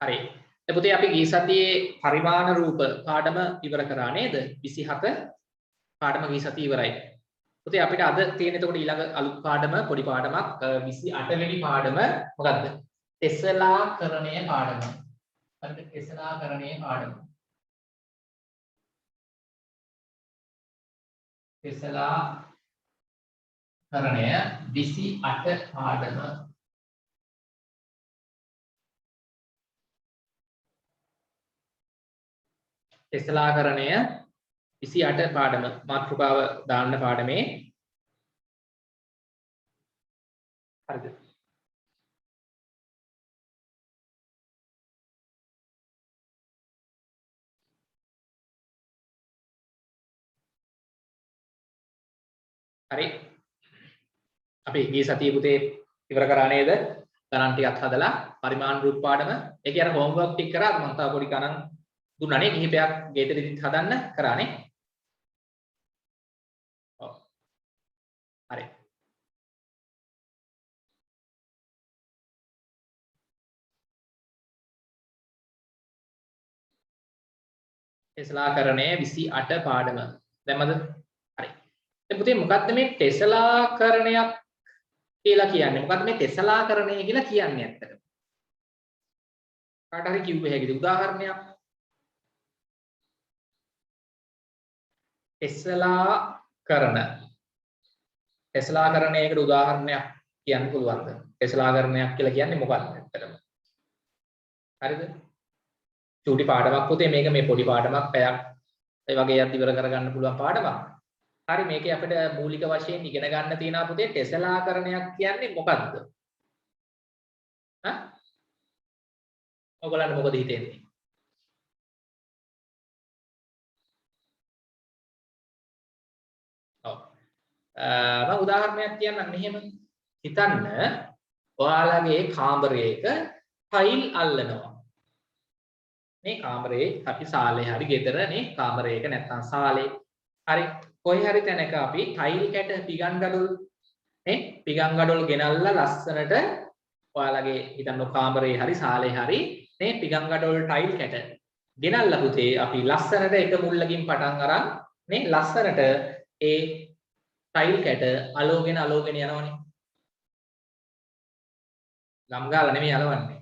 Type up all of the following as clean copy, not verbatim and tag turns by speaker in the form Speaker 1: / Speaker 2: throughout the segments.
Speaker 1: හරි. දැන් පුතේ අපි ගිය සතියේ පරිමාණ රූප පාඩම ඉවර කරා නේද? 27 පාඩම ගිය සතියේ ඉවරයි. පුතේ අපිට අද තියෙන එතකොට ඊළඟ අලුත් පාඩම පොඩි පාඩමක් 28 වෙනි පාඩම මොකද්ද? ටෙස්ලාකරණය පාඩම. හරිද? ටෙස්ලාකරණය පාඩම. ටෙස්ලාකරණය 28 පාඩම. ටෙස්ලාකරණය 28 පාඩම මාතෘකාව දාන්න පාඩමේ. හරිද? හරි. අපි ගිය සතියේ පුතේ ඉවර කරා නේද? ගණන් ටිකක් හදලා පරිමාණ රූප පාඩම. ඒ කියන්නේ හෝම්වර්ක් ටික කරා මම තව පොඩි ගණන් දුන්නානේ කිහිපයක් ගෙදරදිත් හදන්න කරානේ. ඔව්. හරි. ටෙස්ලාකරණය 28 පාඩම. දැම්මද? හරි. දැන් පුතේ මොකද්ද මේ ටෙස්ලාකරණයක් කියලා කියන්නේ? මොකද්ද මේ ටෙස්ලාකරණය කියලා කියන්නේ ඇත්තටම? කාට හරි කිව්වේ හැකිද උදාහරණයක්? ටෙස්ලාකරණයකට උදාහරණයක් කියන්න පුළුවන්ද? ටෙස්ලාකරණයක් කියලා කියන්නේ මොකක්ද ඇත්තටම? හරිද? චූටි පාඩමක් පුතේ මේක මේ පොඩි පාඩමක් පැයක් ඒ වගේ යත් ඉවර කරගන්න පුළුවන් පාඩමක්. හරි මේකේ අපිට මූලික වශයෙන් ඉගෙන ගන්න තියෙනවා පුතේ ටෙස්ලාකරණයක් කියන්නේ මොකක්ද? හා? ඔයගොල්ලන්ට මොකද හිතෙන්නේ? ඔව්. මම උදාහරණයක් කියන්නම් මෙහෙම. හිතන්න ඔයාලගේ කාමරයක ටයිල් අල්ලනවා. මේ කාමරේ අපි සාලේ හරි ගෙදර නේ කාමරයක නැත්නම් සාලේ හරි කොහේ හරි තැනක අපි ටයිල් කැට පිගන් ගඩොල් නේ පිගන් ගඩොල් ගෙනල්ලා ලස්සනට ඔයාලගේ හිතන්න කාමරේ හරි සාලේ හරි නේ පිගන් ගඩොල් ටයිල් කැට ගෙනල්ලා පුතේ අපි ලස්සනට එක මුල්ලකින් පටන් අරන් නේ ලස්සනට ඒ ටයිල් කැට අලෝගෙන යනවනේ ගම් ගාලා නෙමෙයි අලවන්නේ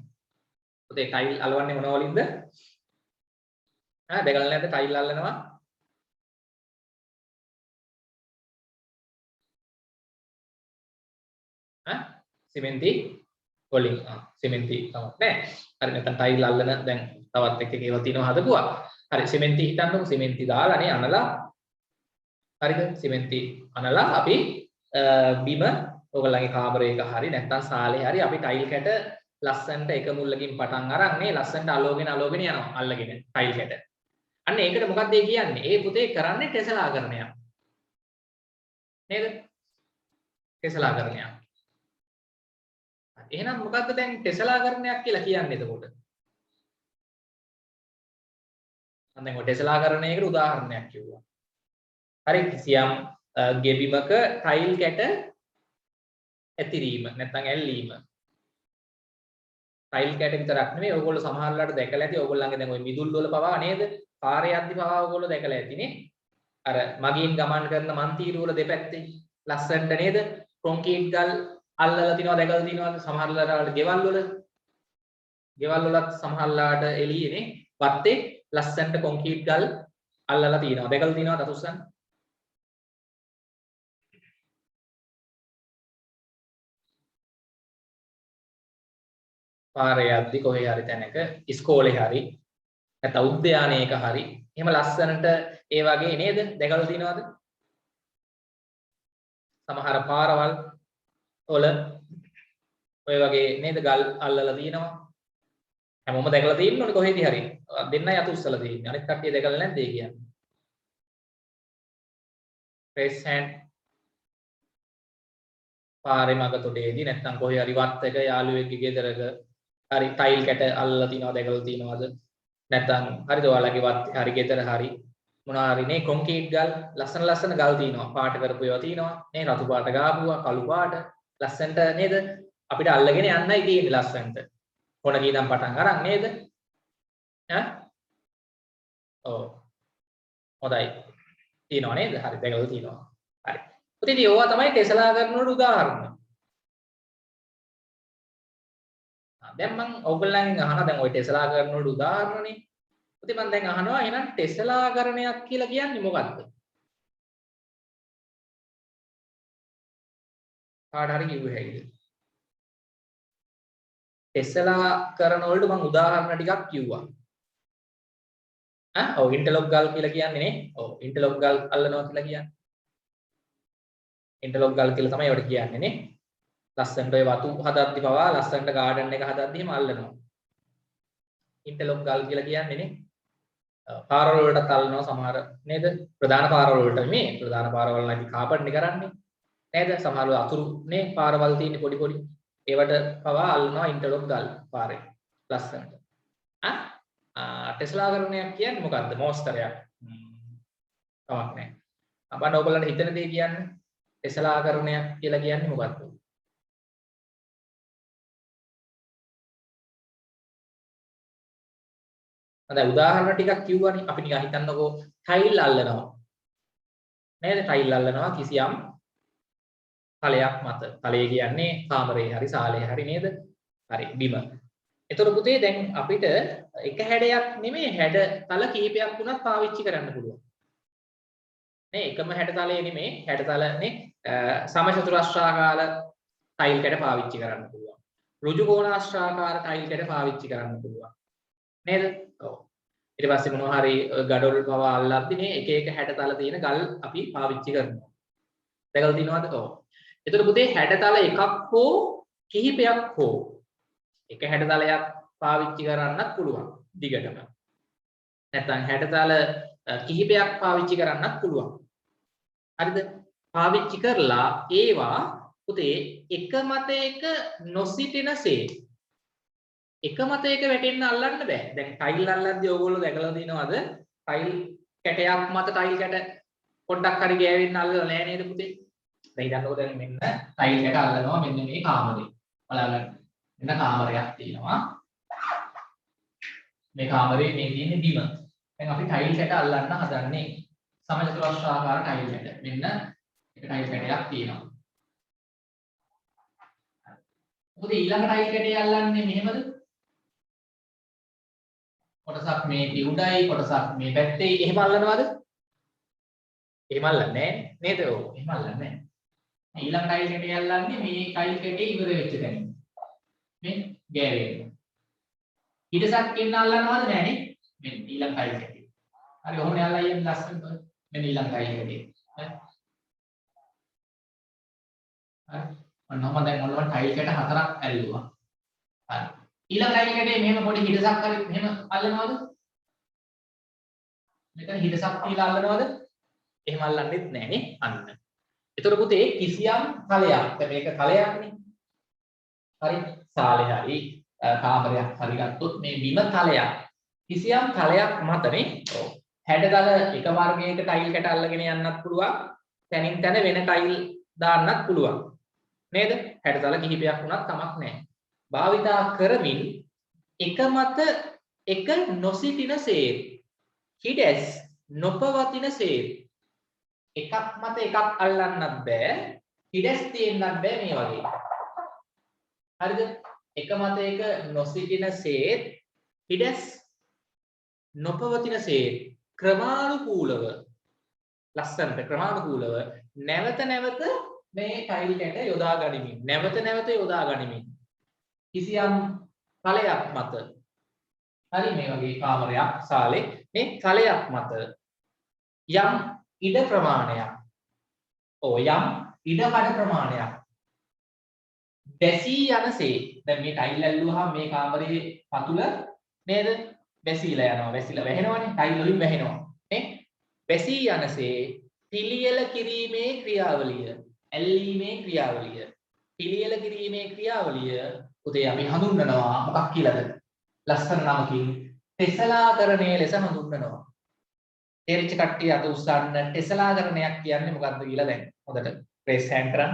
Speaker 1: පුතේ ටයිල් අලවන්නේ මොන වලින්ද දැකලා නැද්ද ටයිල් අල්ලනවා සිමෙන්ති වලින් සිමෙන්ති තමයි නෑ හරි නැත්නම් ටයිල් අල්ලන දැන් තවත් එකක ඒවා තියෙනවා හදපුවා හරි සිමෙන්ති හිතන්නකො සිමෙන්ති දාලා නේ අනලා හරිද සිමෙන්ති අනලා අපි බිම ඔයගොල්ලන්ගේ කාමරයක හරි නැත්නම් සාලේ හරි අපි ටයිල් කැට ලස්සනට එක මුල්ලකින් පටන් අරන් නේ ලස්සනට අලෝගෙන යනවා අල්ලගෙන ටයිල් කැට අන්න ඒකට මොකක්ද ඒ කියන්නේ? ඒ පුතේ කරන්නේ ටෙස්ලාකරණයක්. නේද? ටෙස්ලාකරණයක්. එහෙනම් මොකක්ද දැන් ටෙස්ලාකරණයක් කියලා කියන්නේ එතකොට? මම දැන් ඔය ටෙස්ලාකරණයකට උදාහරණයක් කිව්වා. හරි කිසියම් ගෙබිමක ටයිල් කැට ඇතිරීම නැත්නම් ඇල්ලීම. ටයිල් කැට විතරක් නෙමෙයි ඔයගොල්ලෝ සමහරලාට දැකලා ඇති ඔයගොල්ලන්ගේ දැන් ওই මිදුල් වල පවා නේද? පාරේ යද්දි පවා ඔයගොල්ලෝ දැකලා ඇතිනේ. අර මගින් ගමන් කරන මන්තිරු වල දෙපැත්තේ ලස්සනට නේද? කොන්ක්‍රීට් ගල් අල්ලලා තිනවා දැකලා තිනවද? සමහරලාට ගෙවල් වලත් සමහරලාට එළියේනේ වත්තේ ලස්සනට කොන්ක්‍රීට් ගල් අල්ලලා තිනවා. දැකලා තිනවද අතුස්සන්? පාරේ යද්දි කොහේ හරි තැනක ඉස්කෝලේ හරි නැත්නම් උද්‍යානයක හරි එහෙම ලස්සනට ඒ වගේ නේද දැකලා තිනවද සමහර පාරවල් වල ඔය වගේ නේද ගල් අල්ලලා තිනවා හැමෝම දැකලා තියෙන්නේ කොහෙදී හරි දෙන්නයි අත උස්සලා තියෙන්නේ අනිත් කට්ටිය දැකලා නැද්ද ඒ කියන්නේ raise hand පාරේ මග තොටේදී නැත්නම් කොහේ හරි වත්තක යාළුවෙක්ගේ ගෙදරක හරි ටයිල් කැට අල්ලලා තිනවා දැකලා තිනවද නැත්නම් හරිද ඔයාලගේ වත්තේ හරි ගෙදර හරි මොනවා හරි නේ කොන්ක්‍රීට් ගල් ලස්සන ගල් තිනවා පාට කරපු ඒවා තිනවා නේ රතු පාට ගාපුවා කළු පාට ලස්සනට නේද අපිට අල්ලගෙන යන්නයි තියෙන්නේ ලස්සනට කොන කීදම් පටන් අරන් නේද? ඈ ඔව් හොඳයි තියෙනව නේද? හරි දැකලා තියෙනවා. හරි. ඉතින් ඒවා තමයි ටෙස්ලා කරන වල උදාහරණ. දැන් මම ඔයගොල්ලන්ගෙන් අහනවා දැන් ওই ටෙස්ලා කරන වල උදාහරණනේ. ඉතින් මම දැන් අහනවා එහෙනම් ටෙස්ලා කරණයක් කියලා කියන්නේ මොකක්ද? කාට හරි කිව්වේ හැකිද? ටෙස්ලා කරන වලට මම උදාහරණ ටිකක් කිව්වා. ඔව් ඉන්ටර්ලොක් ගල් කියලා කියන්නේ නේ. ඔව් ඉන්ටර්ලොක් ගල් අල්ලනවා කියලා කියන්නේ. ඉන්ටර්ලොක් ගල් කියලා තමයි ඒවට කියන්නේ නේ. ලස්සනට ඔය වතු හදද්දි පවා ලස්සනට ගාඩන් එක හදද්දි එහෙම අල්ලනවා. ඉන්ටර්ලොක් ගල් කියලා කියන්නේ නේ. පාරවල් වලට අල්ලනවා සමහර නේද? ප්‍රධාන පාරවල් වලට මේ ප්‍රධාන පාරවල් නැති කාපට් නේ කරන්නේ. නේද? සමහර අතුරු නේ පාරවල් තියෙන පොඩි පොඩි. ඒවට පවා අල්ලනවා ඉන්ටර්ලොක් ගල් පාරේ. ලස්සනට. ටෙස්ලා කරණයක් කියන්නේ මොකද්ද? මෝස්තරයක්. කමක් නැහැ. අපන්න ඔයගොල්ලන්ට හිතන දේ කියන්නේ ටෙස්ලා කරණයක් කියලා කියන්නේ මොකද්ද? දැන් උදාහරණ ටිකක් කිව්වනේ අපි නිකන් හිතන්නකෝ ටයිල් අල්ලනවා. නේද? ටයිල් අල්ලනවා කිසියම් තලයක් මත. තලය කියන්නේ කාමරේ හරි සාලේ හරි නේද? හරි බිම. එතකොට පුතේ දැන් අපිට එක හැඩයක් නෙමෙයි හැඩතල කිහිපයක් වුණත් පාවිච්චි කරන්න පුළුවන්. නේ එකම හැඩතලයේ නෙමෙයි හැඩතලනේ සමචතුරස්‍රාකාර ටයිල් කැට පාවිච්චි කරන්න පුළුවන්. ඍජු කෝණාශ්‍රාකාර ටයිල් කැට පාවිච්චි කරන්න පුළුවන්. නේද? ඔව්. ඊට පස්සේ මොනවා හරි ගඩොල් පවා අල්ලද්දි මේ එක එක හැඩතල තියෙන ගල් අපි පාවිච්චි කරනවා. දැකලා තියෙනවද? ඔව්. එතකොට පුතේ හැඩතල එකක් හෝ කිහිපයක් හෝ එක හැඩතලයක් පාවිච්චි කරන්නත් පුළුවන් දිගටම. නැත්නම් හැඩතල කිහිපයක් පාවිච්චි කරන්නත් පුළුවන්. හරිද? පාවිච්චි කරලා ඒවා පුතේ එක මත එක නොසිටිනසේ එක මත එක වැටෙන්න අල්ලන්න බෑ. දැන් ටයිල් අල්ලද්දී ඕගොල්ලෝ දැකලා තියෙනවද? ටයිල් කැටයක් මත ටයිල් කැට පොඩ්ඩක් හරි ගෑවෙන්න අල්ලලා නෑ නේද පුතේ? දැන් හිතන්නකෝ දැන් මෙන්න ටයිල් කැට අල්ලනවා මෙන්න මේ කාමරේ. බලන්න. මෙන්න කාමරයක් තියෙනවා. මේ කාමරේ මේ තියෙන්නේ බිම. දැන් අපි ටයිල් කැට අල්ලන්න හදන්නේ සමචතුරස්‍රාකාර ටයිල් කැට. මෙන්න එක ටයිල් කැටයක් තියෙනවා. මොකද ඊළඟ ටයිල් කැටේ අල්ලන්නේ මෙහෙමද? කොටසක් මේ උඩයි කොටසක් මේ පැත්තේ එහෙම අල්ලනවද? එහෙම අල්ලන්නේ නේද? ඔව් එහෙම අල්ලන්නේ නැහැ. ඊළඟ ටයිල් කැටේ අල්ලන්නේ මේ ටයිල් කැටේ ඉවර වෙච්ච තැන. මේ ගෑවෙන්නේ. හිඩසක් එන්න අල්ලනවද නැහනේ? මෙන්න ඊළඟ ටයිල් කැටේ. හරි ඔහොනේ අල්ලලා යන්න ලස්සනට. මෙන්න ඊළඟ ටයිල් කැටේ. හරි. ඔන්නම දැන් ඔන්න ටයිල් කැට හතරක් ඇල්ලුවා. හරි. ඊළඟ ටයිල් කැටේ මෙහෙම පොඩි හිඩසක් හරි මෙහෙම අල්ලනවද? මෙතන හිඩසක් තියලා අල්ලනවද? එහෙම අල්ලන්නෙත් නැහනේ අන්න. ඒතර පුතේ කිසියම් තලයක් මේක තලයක්නේ. හරි. සාලේ හරි කාමරයක් හරි ගත්තොත් මේ බිම තලයක්. කිසියම් තලයක් මතනේ ඔව් හැඩතල එක වර්ගයක ටයිල් කැට අල්ලගෙන යන්නත් පුළුවන්. තැනින් තැන වෙන ටයිල් දාන්නත් පුළුවන්. නේද? හැඩතල කිහිපයක් වුණත් කමක් නැහැ. භාවිතා කරමින් එක මත එක නොසිටිනසේ හිඩැස් නොපවතිනසේ එකක් මත එකක් අල්ලන්නත් බෑ හිඩැස් තියෙන්නත් බෑ මේ වගේ. හරිද? එක මත එක නොසිටිනසේ හිඩැස් නොපවතිනසේ ක්‍රමානුකූලව ලස්සනට ක්‍රමානුකූලව නැවත නැවත මේ ටයිල් කැට යොදා ගනිමින් නැවත නැවත යොදා ගනිමින් කිසියම් තලයක් මත හරි මේ වගේ කාමරයක් සාලේ මේ තලයක් මත යම් ඉඩ ප්‍රමාණයක් යම් ඉඩකඩ ප්‍රමාණයක් දැසී යනසේ දැන් මේ ටයිල් ඇල්ලුවාම මේ කාමරේ පතුල නේද වැසීලා යනවා වැසීලා වැහෙනවනේ ටයිල් වලින් වැහෙනවා නේ වැසී යනසේ පිළියෙල කිරීමේ ක්‍රියාවලිය ඇල්ලීමේ ක්‍රියාවලිය පිළියෙල කිරීමේ ක්‍රියාවලිය උදේ අපි හඳුන්වනවා මොකක් කියලාද ලස්සන නමකින් ටෙස්ලාකරණය ලෙස හඳුන්වනවා. තේරිච්ච කට්ටිය අත උස්සන්න ටෙස්ලාකරණයක් කියන්නේ මොකක්ද කියලා දැන් හොඳට ප්‍රෙස් හෑන්ඩ් කරන්න.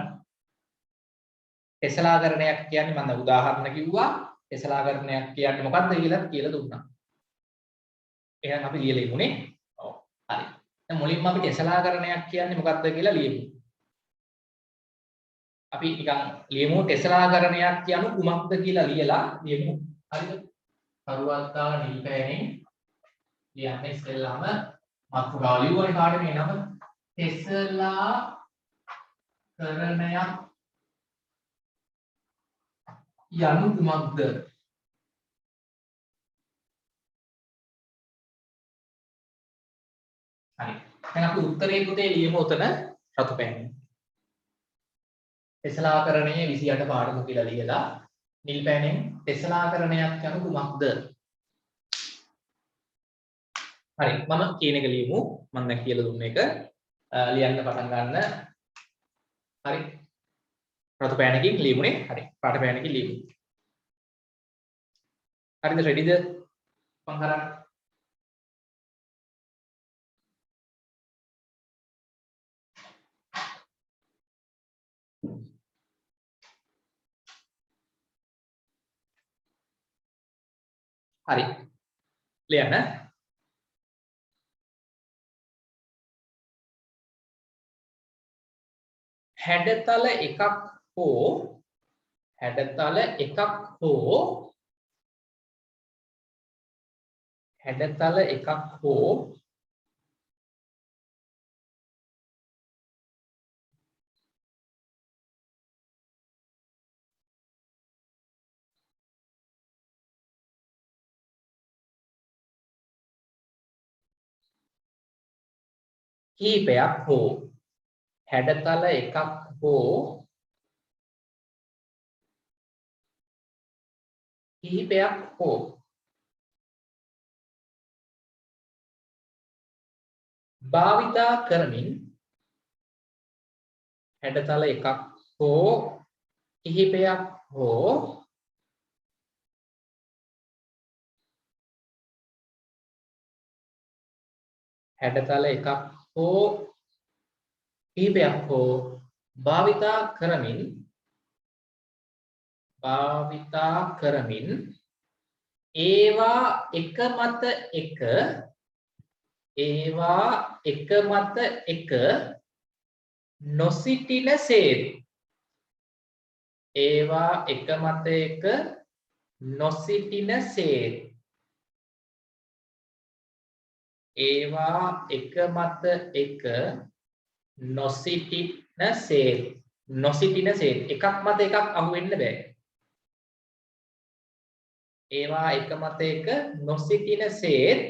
Speaker 1: ටෙස්ලාකරණයක් කියන්නේ මම උදාහරණ කිව්වා ටෙස්ලාකරණයක් කියන්නේ මොකක්ද කියලා දුන්නා. එහෙනම් අපි ලියලා ඉමුනේ. ඔව්. හරි. දැන් මුලින්ම අපි ටෙස්ලාකරණයක් කියන්නේ මොකක්ද කියලා ලියමු. අපි නිකන් ලියමු ටෙස්ලාකරණයක් කියනු කුමක්ද කියලා ලියලා ලියමු. හරිද? කරුවත්තා නිල් පෑනෙන් ලියන්නේ ඉස්සෙල්ලාම මාතෘකාව ලියුවනේ කාටද මේ නම? ටෙස්ලා කරණයක් යනු කුමක්ද? හරි. දැන් අපි උත්තරේ පුතේ ලියමු උතන රතු පෑනෙන්. ටෙස්ලාකරණයේ 28 පාඩම කියලා ලියලා නිල් පෑනෙන් ටෙස්ලාකරණයක් යනු කුමක්ද? හරි. මම කියන එක ලියමු. මම දැන් කියලා දුන්න එක ලියන්න පටන් ගන්න. හරි. රතු පෑනකින් ලියමුනේ. හරි. පාට පෑනකින් ලියමු. හරිද? රෙඩිද? මං කරන්නේ. හරි. ලියන්න. හැඩතල එකක් හෝ හැඩතල එකක් හෝ කීපයක් හෝ හැඩතල එකක් හෝ කිහිපයක් හෝ භාවිතා කරමින් හැඩතල එකක් හෝ කිහිපයක් හෝ හැඩතල එකක් හෝ කිහිපයක් හෝ භාවිතා කරමින් ඒවා එක මත එක නොසිටිනසේත් එකක් මත එකක් අහු වෙන්න බෑ. ඒවා එක මත එක නොසිටිනසේත්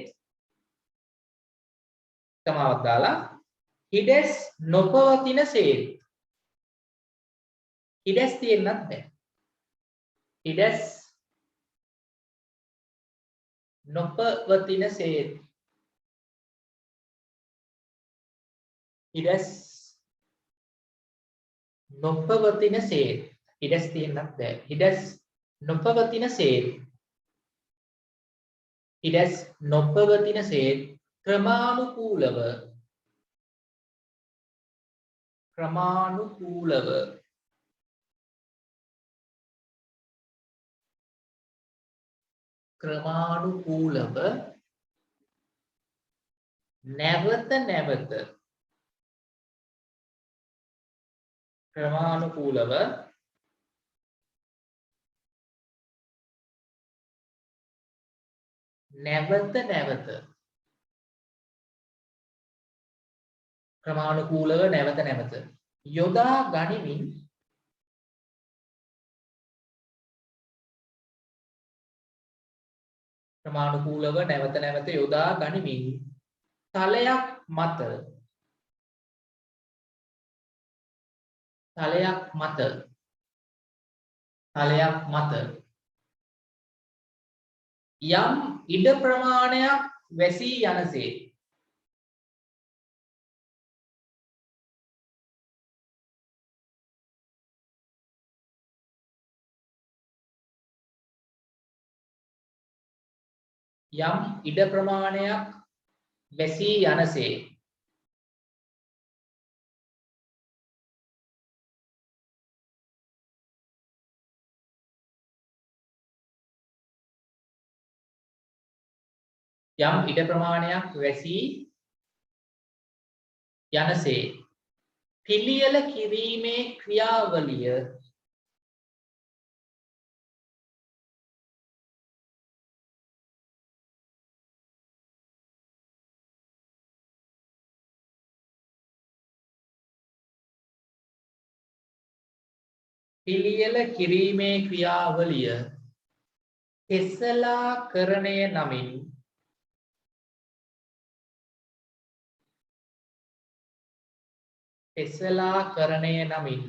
Speaker 1: තමාවක් දාලා හිඩැස් නොපවතිනසේත් හිඩැස් තියෙන්නත් බෑ. හිඩැස් නොපවතිනසේත් හිඩැස් තියෙන්නත් බෑ. හිඩැස් නොපවතිනසේත් ක්‍රමානුකූලව නැවත නැවත යොදා ගනිමින් තලයක් මත යම් ඉඩ ප්‍රමාණයක් වැසී යනසේ යම් ඉඩ ප්‍රමාණයක් වැසී යනසේ පිළියෙල කිරීමේ ක්‍රියාවලිය තෙසලාකරණය නමින්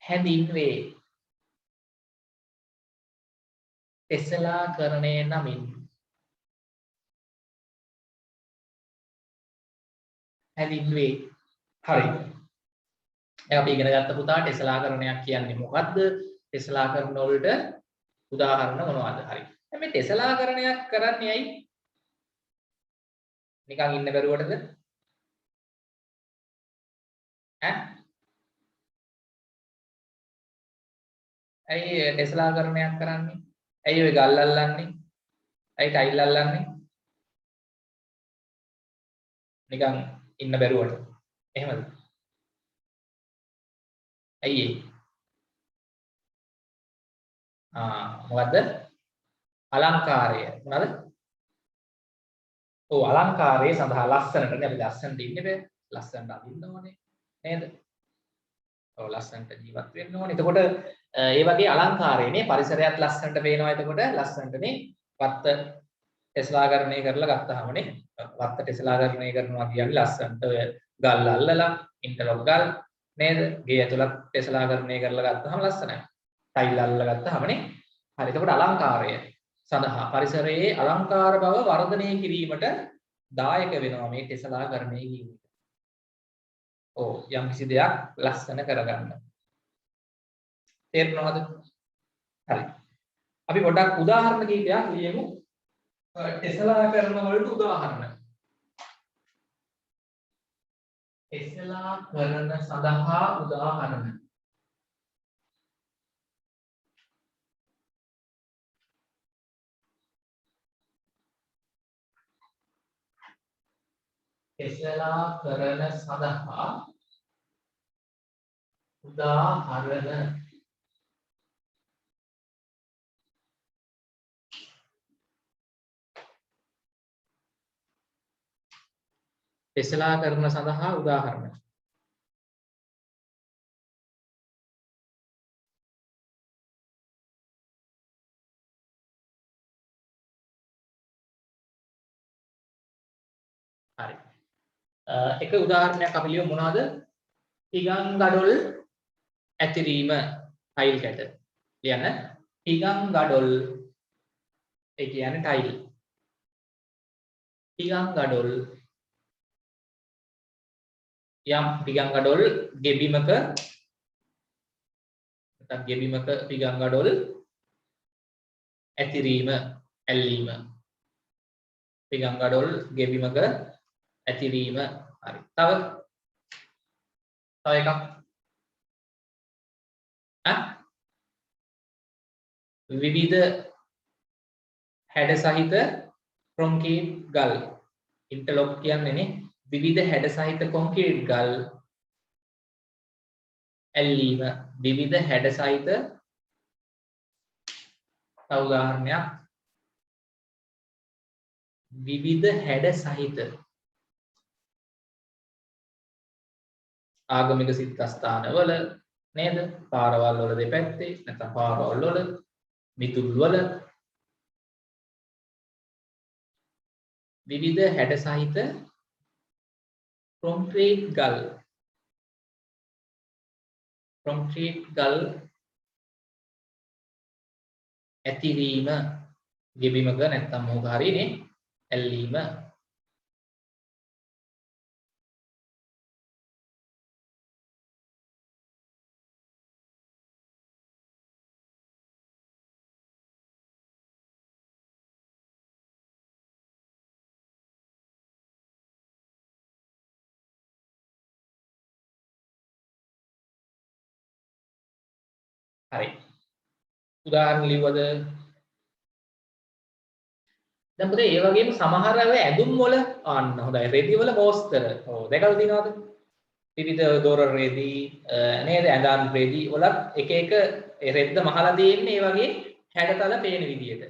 Speaker 1: හැඳින්වේ. තෙසලාකරණය නමින් හැඳින්වේ. හරි. අපි ඉගෙන ගත්ත පුතා ටෙස්ලාකරණයක් කියන්නේ මොකද්ද? ටෙස්ලාකරණ වලට උදාහරණ මොනවද? හරි. දැන් මේ ටෙස්ලාකරණයක් කරන්නේ ඇයි? නිකන් ඉන්න බැරුවටද? ඈ? ඇයි ටෙස්ලාකරණයක් කරන්නේ? ඇයි ඔය ගල් අල්ලන්නේ? ඇයි ටයිල් අල්ලන්නේ? නිකන් ඉන්න බැරුවට. එහෙමද? ඇයි ඒ? මොකද්ද? අලංකාරය. මොනවාද? ඔව් අලංකාරය සඳහා ලස්සනටනේ අපි ලස්සනට ඉන්නේ බෑ. ලස්සනට අඳින්න ඕනේ. නේද? ඔව් ලස්සනට ජීවත් වෙන්න ඕනේ. එතකොට ඒ වගේ අලංකාරයනේ පරිසරයත් ලස්සනට පේනවා. එතකොට ලස්සනටනේ වත්ත ටෙස්ලාකරණය කරලා ගත්තාමනේ. වත්ත ටෙස්ලාකරණය කරනවා කියන්නේ ලස්සනට ගල් අල්ලලා ඉන්ටර්ලොක් ගල් නේද? ගේ ඇතුළත් ටෙස්ලාකරණය කරලා ගත්තාම ලස්සනයි. ටයිල් අල්ලලා ගත්තාමනේ. හරි. එතකොට අලංකාරය සඳහා පරිසරයේ අලංකාර බව වර්ධනය කිරීමට දායක වෙනවා මේ ටෙස්ලාකරණය කියන්නේ. ඔව් යම් කිසි දෙයක් ලස්සන කරගන්න. තේරුණාද? හරි. අපි පොඩ්ඩක් උදාහරණ කිහිපයක් ලියමු. ටෙස්ලාකරණ වලට උදාහරණ. ටෙස්ලාකරණ සඳහා උදාහරණ. ටෙස්ලාකරණ සඳහා උදාහරණ. ටෙස්ලාකරණ සඳහා උදාහරණ. හරි. එක උදාහරණයක් අපි ලියමු මොනවද? හිගන් ගඩොල් ඇතිරීම ටයිල් කැට. ලියන්න. හිගන් ගඩොල් ඒ කියන්නේ ටයිල්. හිගන් ගඩොල් යම් හිගන් ගඩොල් ගෙබිමක නැත්නම් ගෙබිමක හිගන් ගඩොල් ඇතිරීම ඇල්ලීම. හිගන් ගඩොල් ගෙබිමක ඇතිරීම. හරි. තව එකක්. විවිධ හැඩ සහිත කොන්ක්‍රීට් ගල්. ඉන්ටර්ලොක් කියන්නේ නේ විවිධ හැඩ සහිත කොන්ක්‍රීට් ගල් ඇල්ලීම. විවිධ හැඩ සහිත උදාහරණයක්. විවිධ හැඩ සහිත ආගමික සිද්ධාස්ථානවල නේද? පාරවල් වල දෙපැත්තේ නැත්නම් පාරවල් වල මිතුල් වල විවිධ හැඩ සහිත කොන්ක්‍රීට් ගල් ඇතිරීම. ගෙබිමක නැත්නම් මොකක් හරිනේ ඇල්ලීම. හරි. උදාහරණ ලිව්වද? දැන් පුතේ ඒ වගේම සමහර අය ඇඳුම් වල අන්න හොඳයි රෙදි වල මෝස්තර. ඔව් දැකලා තියෙනවද? විවිධ දොර රෙදි නේද ඇඳන් රෙදි වලත් එක එක රෙද්ද මහලා තියෙන්නේ ඒ වගේ හැඩතල පේන විදියට.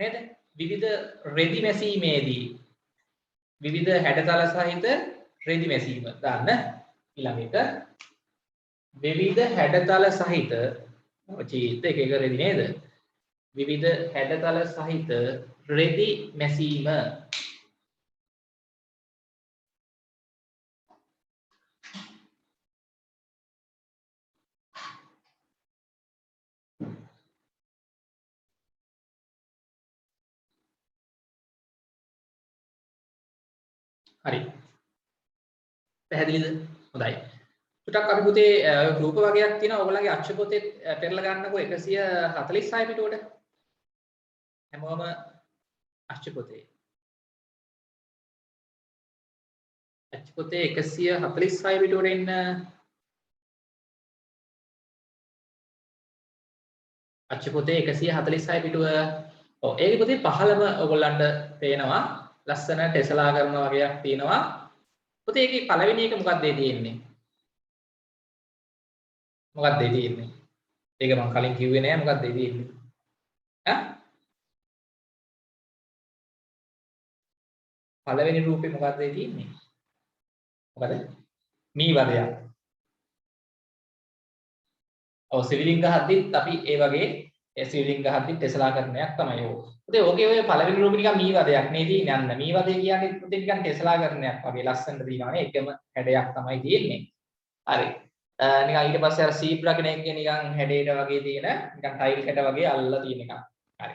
Speaker 1: නේද? විවිධ රෙදි මැසීමේදී විවිධ හැඩතල සහිත රෙදි මැසීම දාන්න ඊළඟ එක විවිධ හැඩතල සහිත චීත එක එක රෙදි නේද? විවිධ හැඩතල සහිත රෙදි මැසීම. හරි. පැහැදිලිද? හොඳයි. ටිකක් අපි පුතේ ගෲප වගේක් තියෙනවා. ඔයගොල්ලන්ගේ අක්ෂ පොතේ පෙරලා ගන්නකො 146 පිටුවට. හැමෝම අක්ෂ පොතේ. අක්ෂ පොතේ 146 පිටුවට එන්න. අක්ෂ පොතේ 146 පිටුව. ඔව් ඒකේ පුතේ 15ම ඔයගොල්ලන්ට පේනවා. ලස්සන ටෙස්ලා කරන වගේක් තියෙනවා. පුතේ ඒකේ පළවෙනි එක මොකක්ද තියෙන්නේ? මොකක්ද තියෙන්නේ? ඒක මම කලින් කිව්වේ නෑ මොකක්ද තියෙන්නේ? ඈ? පළවෙනි රූපේ මොකක්ද තියෙන්නේ? මොකද? මී වදයක්. ඔව් සිවිලිංග හද්දිත් අපි ඒ වගේ සිවිලිංග හද්දිත් ටෙස්ලා කරනයක් තමයි ඕක. පුතේ ඕකේ ඔය පළවෙනි රූපේ නිකන් මී වදයක් නේ තියෙන්නේ. අන්න මී වදේ කියන්නේ පුතේ නිකන් ටෙස්ලා කරනයක් වගේ ලස්සනට තියෙනවානේ. එකම හැඩයක් තමයි තියෙන්නේ. හරි. නිකන් ඊට පස්සේ අර සීබ්‍රා කෙනෙක්ගේ නිකන් හැඩේට වගේ තියෙන නිකන් ටයිල් කැට වගේ අල්ලලා තියෙන එකක්. හරි.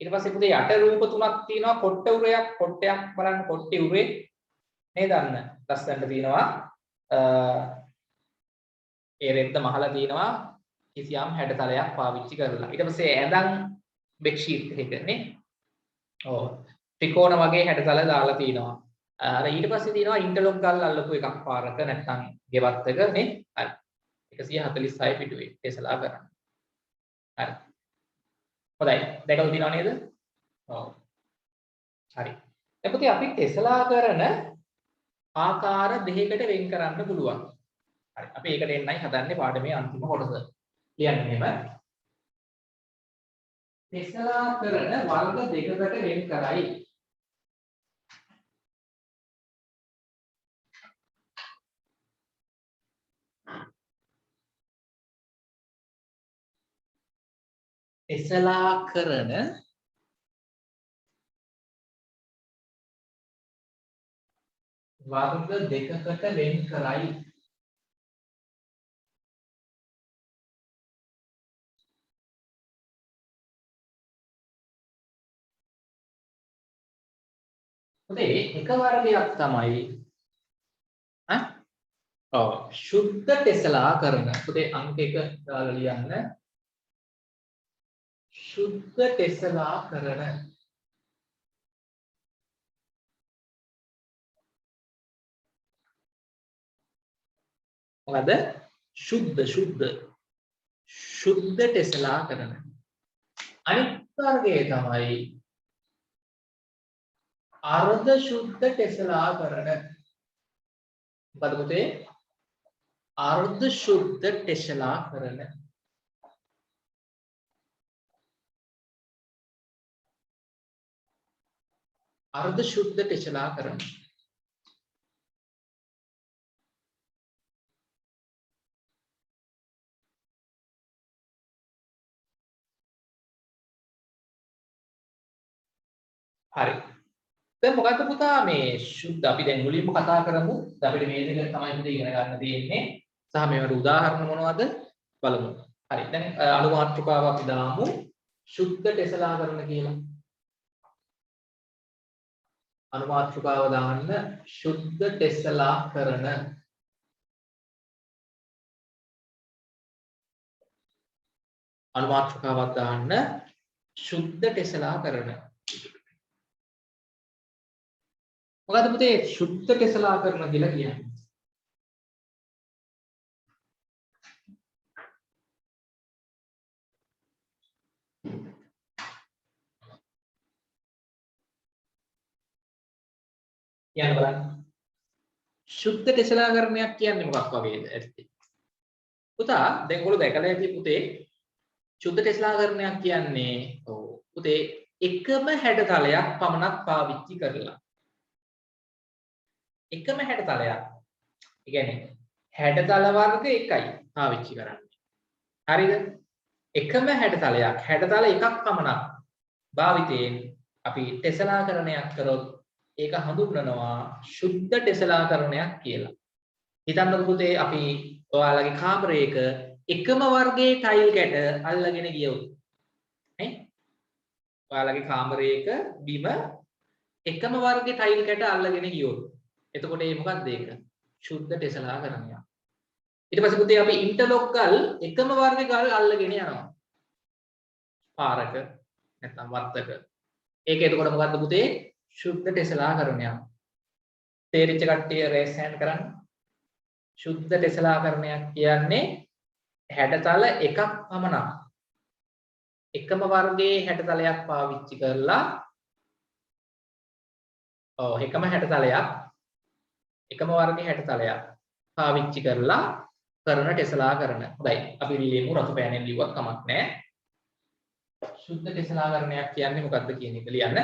Speaker 1: ඊට පස්සේ පුතේ යට රූප තුනක් තියෙනවා. කොට්ට උරයක් කොට්ටයක් බලන්න කොට්ටේ උරේ නේද අන්න ලස්සනට තියෙනවා. ඒ රෙද්ද මහලා තියෙනවා කිසියම් හැඩතලයක් පාවිච්චි කරලා. ඊට පස්සේ ඇඳන් බෙඩ් ෂීට් එක නේ. ඔව්. ත්‍රිකෝණ වගේ හැඩතල දාලා තියෙනවා. අර ඊට පස්සේ තියෙනවා ඉන්ටර්ලොක් ගල් අල්ලපු එකක් පාරක නැත්නම් ගෙවත්තක නේ. හරි. 146 පිටුවේ ටෙස්ලා කරන්න. හරි. හොඳයි. දැකලා තියෙනව නේද? ඔව්. හරි. දැන් පුතේ අපි ටෙස්ලා කරන ආකාර දෙකකට වෙන් කරන්න පුළුවන්. හරි. අපි ඒකට එන්නයි හදන්නේ පාඩමේ අන්තිම කොටස. කියන්නේ එහෙම. ටෙස්ලා කරන වර්ග දෙකකට වෙන් කරයි. ටෙස්ලා කරන වර්ග දෙකකට වෙන් කරයි. පුතේ එක වර්ගයක් තමයි ඔව් සුද්ධ ටෙස්ලා කරන. පුතේ අංක 1 දාලා ලියන්න. සුද්ධ ටෙස්ලා කරන මොකද? සුද්ධ ටෙස්ලා කරන. අනිත් වර්ගය තමයි අර්ධ සුද්ධ ටෙස්ලා කරන. මොකද පුතේ? අර්ධ සුද්ධ ටෙස්ලා කරන. අර්ධ සුද්ධ ටෙස්ලා කරන. හරි. දැන් මොකද්ද පුතා මේ සුද්ධ අපි දැන් මුලින්ම කතා කරමු. අපිට මේ දෙක තමයි පුතේ ඉගෙන ගන්න තියෙන්නේ. සහ මේවට උදාහරණ මොනවද බලමු. හරි. දැන් අනුමාත්‍රිකාව අපි දාමු. සුද්ධ ටෙස්ලා කරන කියලා. අනුමාත්‍රිකාව දාන්න සුද්ධ ටෙස්ලා කරන. අනුමාත්‍රිකාවක් දාන්න සුද්ධ ටෙස්ලා කරන. මොකද්ද පුතේ සුද්ධ ටෙස්ලා කරන කියලා කියන්නේ? කියන්න බලන්න. සුද්ධ ටෙස්ලාකරණයක් කියන්නේ මොකක් වගේද? ඇත්තේ. පුතා දැන් ඔයගොල්ලෝ දැකලා ඇති පුතේ සුද්ධ ටෙස්ලාකරණයක් කියන්නේ ඔව් පුතේ එකම හැඩතලයක් පමණක් පාවිච්චි කරලා. එකම හැඩතලයක්. ඒ කියන්නේ හැඩතල වර්ග එකයි පාවිච්චි කරන්නේ. හරිද? එකම හැඩතලයක් හැඩතල එකක් පමණක් භාවිතයෙන් අපි ටෙස්ලාකරණයක් කරොත් ඒක හඳුන්වනවා සුද්ධ ටෙස්ලාකරණයක් කියලා. හිතන්නකො පුතේ අපි ඔයාලගේ කාමරයක එකම වර්ගයේ ටයිල් කැට අල්ලගෙන ගියොත් නේ? ඔයාලගේ කාමරයක බිම එකම වර්ගයේ ටයිල් කැට අල්ලගෙන ගියොත් එතකොට ඒ මොකක්ද ඒක? සුද්ධ ටෙස්ලාකරණයක්. ඊට පස්සේ පුතේ අපි ඉන්ටර්ලොක් ගල් එකම වර්ගයේ ගල් අල්ලගෙන යනවා. පාරක නැත්නම් වත්තක. ඒක එතකොට මොකද්ද පුතේ? සුද්ධ ටෙස්ලාකරණයක්. තේරිච්ච කට්ටිය රේස් හෑන්ඩ් කරන්න. සුද්ධ ටෙස්ලාකරණයක් කියන්නේ හැඩතල එකක් පමණක් එකම වර්ගයේ හැඩතලයක් පාවිච්චි කරලා එකම හැඩතලයක් එකම වර්ගයේ හැඩතලයක් පාවිච්චි කරලා කරන ටෙස්ලාකරණ. හොඳයි අපි ලියමු රතු පෑනෙන් ලිව්වත් කමක් නැහැ. සුද්ධ ටෙස්ලාකරණයක් කියන්නේ මොකක්ද කියන එක ලියන්න.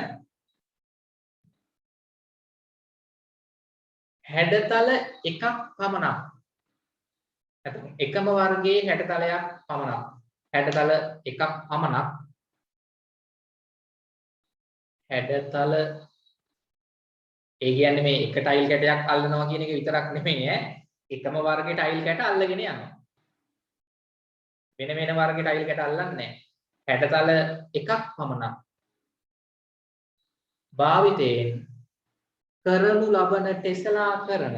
Speaker 1: හැඩතල එකක් පමණක් එකම වර්ගයේ හැඩතලයක් පමණක් හැඩතල එකක් පමණක් හැඩතල ඒ කියන්නේ මේ එක ටයිල් කැටයක් අල්ලනවා කියන එක විතරක් නෙමෙයි ඈ එකම වර්ගයේ ටයිල් කැට අල්ලගෙන යනවා වෙන වෙන වර්ගයේ ටයිල් කැට අල්ලන්නේ නැහැ හැඩතල එකක් පමණක් භාවිතයෙන් කරනු ලබන ටෙස්ලාකරණ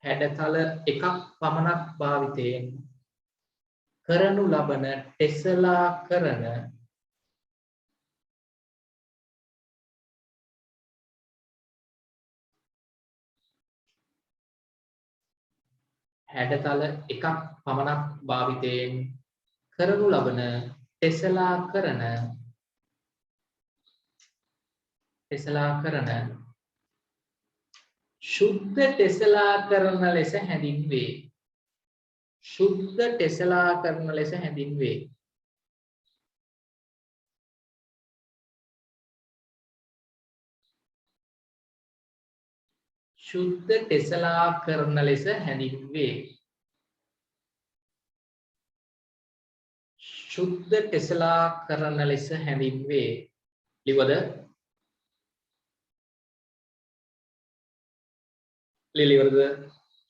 Speaker 1: හැඩතල එකක් පමණක් භාවිතයෙන් කරනු ලබන ටෙස්ලාකරණ හැඩතල එකක් පමණක් භාවිතයෙන් කරනු ලබන ටෙස්ලාකරණ සුද්ධ ටෙස්ලාකරණ ලෙස හැඳින්වේ. සුද්ධ ටෙස්ලාකරණ ලෙස හැඳින්වේ. සුද්ධ ටෙස්ලාකරණ ලෙස හැඳින්වේ. සුද්ධ ටෙස්ලාකරණ ලෙස හැඳින්වේ. ලිවද? ලිලිවරද?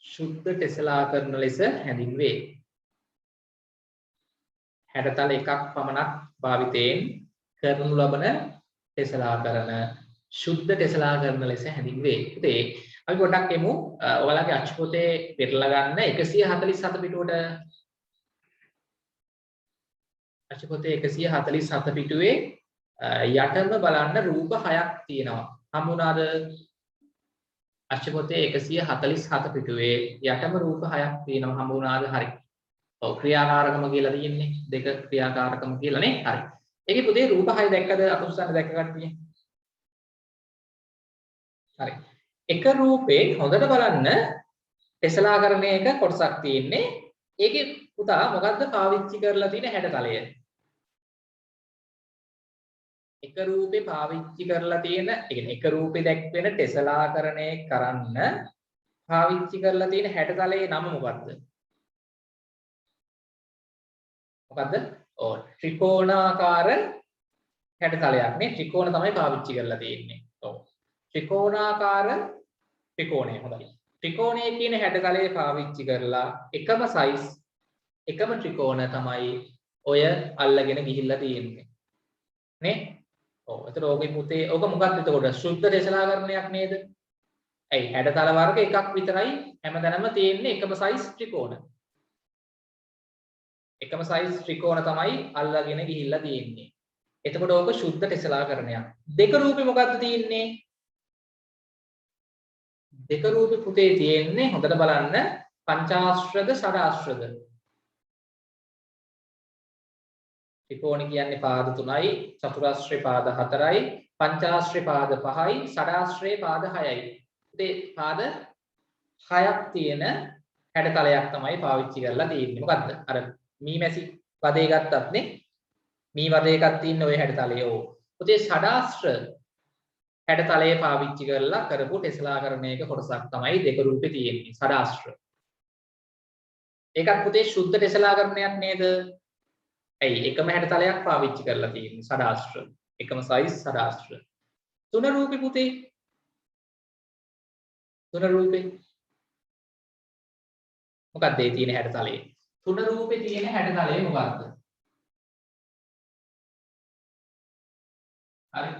Speaker 1: සුද්ධ ටෙස්ලාකරණ ලෙස හැඳින්වේ. හැඩතල එකක් පමණක් භාවිතයෙන් කරනු ලබන ටෙස්ලාකරණ සුද්ධ ටෙස්ලාකරණ ලෙස හැඳින්වේ. ඉතින් අපි පොඩ්ඩක් එමු ඔයාලගේ අච්චු පොතේ පෙරලා ගන්න 147 පිටුවට අච්චු පොතේ 147 පිටුවේ යටම බලන්න රූප 6ක් තියෙනවා. හම්බුණාද? අච්චු පොතේ 147 පිටුවේ යටම රූප 6ක් තියෙනවා. හම්බුණාද? හරි. ඔව් ක්‍රියාකාරකම කියලා තියෙන්නේ. දෙක ක්‍රියාකාරකම කියලා නේ. හරි. ඒකේ පුතේ රූප 6 දැක්කද? අතුස්සන්න දැක්ක කට්ටිය? හරි. එක රූපේ හොඳට බලන්න ටෙස්ලාකරණයක කොටසක් තියෙන්නේ. ඒකේ පුතා මොකද්ද පාවිච්චි කරලා තියෙන හැඩතලය? එක රූපේ පාවිච්චි කරලා තියෙන, ඒ කියන්නේ එක රූපේ දැක්වෙන ටෙස්ලාකරණය කරන්න පාවිච්චි කරලා තියෙන හැඩතලයේ නම මොකද්ද? මොකද්ද? ඔව් ත්‍රිකෝණාකාර හැඩතලයක් නේ. ත්‍රිකෝණ තමයි පාවිච්චි කරලා තියෙන්නේ. ඔව්. ත්‍රිකෝණාකාර ත්‍රිකෝණය හොඳයි. ත්‍රිකෝණයේ කියන හැඩතලය පාවිච්චි කරලා එකම සයිස් එකම ත්‍රිකෝණ තමයි ඔය අල්ලගෙන ගිහිල්ලා තියෙන්නේ. නේ? ඔව්. ඒතර ඕකේ පුතේ ඕක මොකක්ද එතකොට? සුද්ධ ටෙස්ලාකරණයක් නේද? ඇයි හැඩතල වර්ග එකක් විතරයි හැමදැනම තියෙන්නේ එකම සයිස් ත්‍රිකෝණ. එකම සයිස් ත්‍රිකෝණ තමයි අල්ලගෙන ගිහිල්ලා තියෙන්නේ. එතකොට ඕක සුද්ධ ටෙස්ලාකරණයක්. දෙක රූපේ මොකක්ද තියෙන්නේ? දෙක රූපේ පුතේ තියෙන්නේ හොඳට බලන්න පංචාශ්‍රද ෂඩාශ්‍රද. ත්‍රිකෝණ කියන්නේ පාද 3යි, චතුරාශ්‍රේ පාද 4යි, පංචාශ්‍රේ පාද 5යි, ෂඩාශ්‍රේ පාද 6යි. ඉතින් පාද 6ක් තියෙන හැඩතලයක් තමයි පාවිච්චි කරලා තියෙන්නේ. මොකද්ද? අර මීමැසි වදේ ගත්තත් නේ. මී වදේ එකක් තියෙන ওই හැඩතලය. ඕ. පුතේ ෂඩාශ්‍ර හැඩතලය පාවිච්චි කරලා කරපු ටෙස්ලාකරණයක කොටසක් තමයි දෙක රූපේ තියෙන්නේ. ෂඩාශ්‍ර. ඒකත් පුතේ සුද්ධ ටෙස්ලාකරණයක් නේද? ඇයි එකම හැඩතලයක් පාවිච්චි කරලා තියෙන්නේ ෂඩාශ්‍ර. එකම සයිස් ෂඩාශ්‍ර. තුන රූපේ පුතේ. තුන රූපේ. මොකක්ද ඒ තියෙන හැඩතලය? තුන රූපේ තියෙන හැඩතලය මොකක්ද? හරි.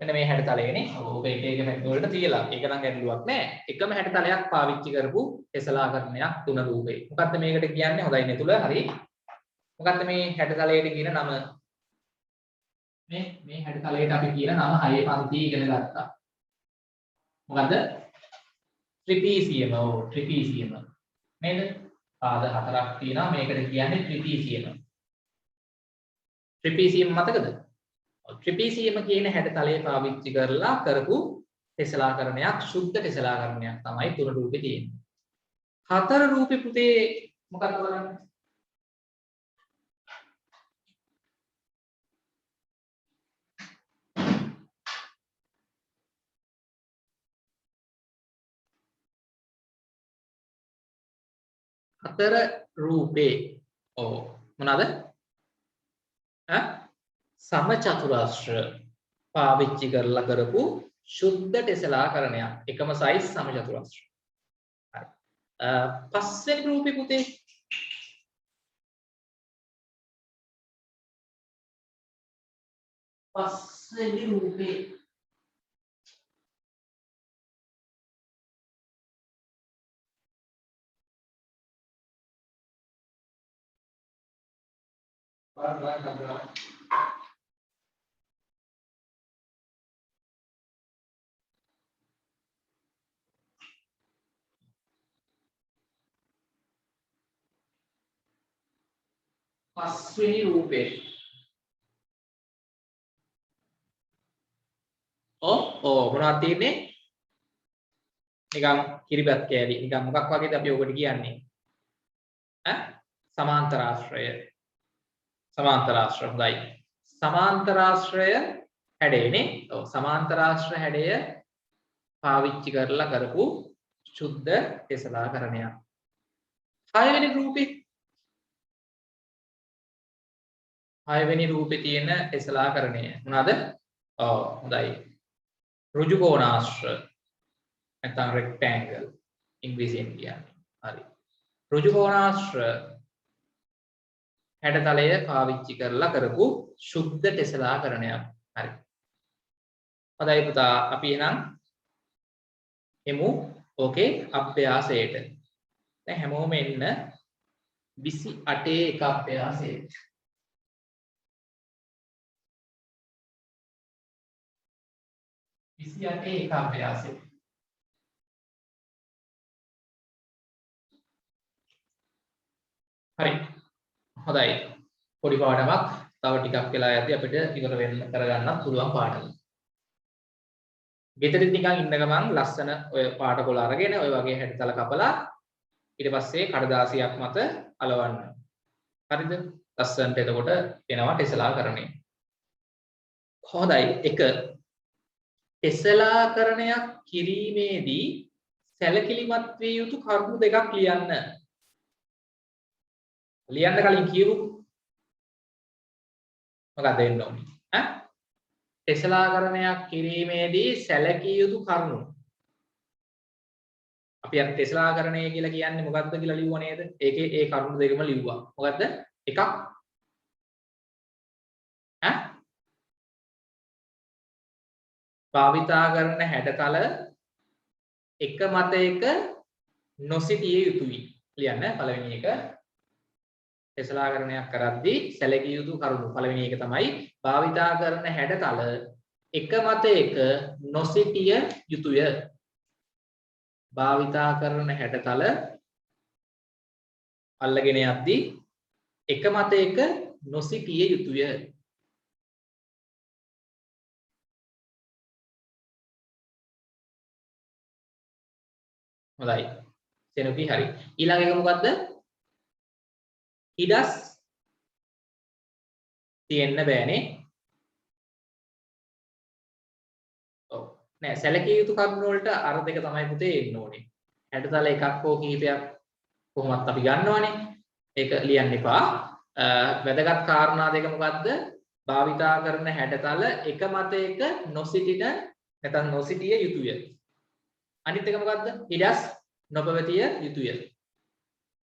Speaker 1: මෙන්න මේ හැඩතලයනේ. ඔබ එක එක පැති වලට තියලා. ඒක නම් ගැටලුවක් නෑ. එකම හැඩතලයක් පාවිච්චි කරපු ටෙස්ලාකරණයක් තුන රූපේ. මොකක්ද මේකට කියන්නේ? හොඳයි නේ තුල. හරි. මොකක්ද මේ හැඩතලයට කියන නම? මේ හැඩතලයට අපි කියන නම 6 පන්ති ඉගෙන ගත්තා. මොකද්ද? ත්‍රිපීසියම. ඔව් ත්‍රිපීසියම. නේද? පාද 4ක් තියෙනවා. මේකට කියන්නේ ත්‍රිපීසියම. ත්‍රිපීසියම මතකද? ත්‍රිපීසියම කියන හැඩතලය පාවිච්චි කරලා කරපු ටෙස්ලාකරණයක්, සුද්ධ ටෙස්ලාකරණයක් තමයි තුන රූපේ තියෙන්නේ. හතර රූපේ පුතේ මොකක්ද බලන්න? හතර රූපේ ඔව් මොනවාද? සමචතුරාශ්‍ර පාවිච්චි කරලා කරපු සුද්ධ ටෙස්ලාකරණයක්. එකම සයිස් සමචතුරාශ්‍ර. හරි. පස්වෙනි රූපේ පුතේ පස්වෙනි රූපේ පස්වෙනි රූපේ මොනවද තියෙන්නේ? නිකන් කිරිබත් කෑලි. නිකන් මොකක් වගේද අපි ඔකට කියන්නේ? සමාන්තරාශ්‍රය. සමාන්තරාශ්‍රය හොඳයි. සමාන්තරාශ්‍රය හැඩයනේ. ඔව් සමාන්තරාශ්‍රය හැඩය පාවිච්චි කරලා කරපු සුද්ධ ටෙස්ලාකරණයක්. 6 වෙනි රූපේ 6 වෙනි රූපේ තියෙන ටෙස්ලාකරණය මොනවාද? ඔව් හොඳයි. ඍජු කෝණාශ්‍ර නැත්නම් රෙක්ටැන්ගල් ඉංග්‍රීසියෙන් කියන්නේ. හරි. ඍජු කෝණාශ්‍ර හැඩතලය පාවිච්චි කරලා කරපු සුද්ධ ටෙස්ලාකරණයක්. හරි. හොඳයි පුතා අපි එහෙනම් එමු ඕකේ අභ්‍යාසයට. දැන් හැමෝම එන්න 28 එක අභ්‍යාසයට. 28 එක අභ්‍යාසයට. හරි. හොඳයි. පොඩි පාඩමක් තව ටිකක් වෙලා යද්දි අපිට ඉවර වෙන්න කරගන්නත් පුළුවන් පාඩම. ගෙදරින් නිකන් ඉන්න ගමන් ලස්සන ඔය පාට කොළ අරගෙන ඔය වගේ හැඩතල කපලා ඊට පස්සේ කඩදාසියක් මත අලවන්න. හරිද? ලස්සනට එතකොට එනවා ටෙස්ලාකරණය. හොඳයි. එක ටෙස්ලාකරණයක් කිරීමේදී සැලකිලිමත් විය යුතු කරුණු දෙකක් ලියන්න. ලියන්න කලින් කියමු. මොකක්ද එන්න ඕනේ? ටෙස්ලාකරණයක් කිරීමේදී සැලකිය යුතු කරුණු. අපි අර ටෙස්ලාකරණය කියලා කියන්නේ මොකක්ද කියලා ලිව්වා නේද? ඒකේ ඒ කරුණු දෙකම ලිව්වා. මොකද්ද? එකක් භාවිතා කරන හැඩතල එක මත එක නොසිටිය යුතුයි. ලියන්න පළවෙනි එක ටෙස්ලාකරණයක් කරද්දී සැලකිය යුතු කරුණු. පළවෙනි එක තමයි භාවිතා කරන හැඩතල එක මත එක නොසිටිය යුතුය. භාවිතා කරන හැඩතල අල්ලගෙන යද්දී එක මත එක නොසිටිය යුතුය. හොඳයි. සෙනුපි හරි. ඊළඟ එක මොකද්ද? ඉඩස් තියෙන්න බෑනේ. ඔව්. නෑ සැලකිය යුතු කරුණු වලට අර දෙක තමයි පුතේ එන්න ඕනේ. හැඩතල එකක් හෝ කිහිපයක් කොහොමත් අපි ගන්නවනේ. ඒක ලියන්න එපා. වැදගත් කාරණා දෙක මොකද්ද? භාවිතා කරන හැඩතල එක මතයක නොසිටින නැත්නම් නොසිටිය යුතුය. අනිත් එක මොකද්ද? ඉඩස් නොපවතිය යුතුය.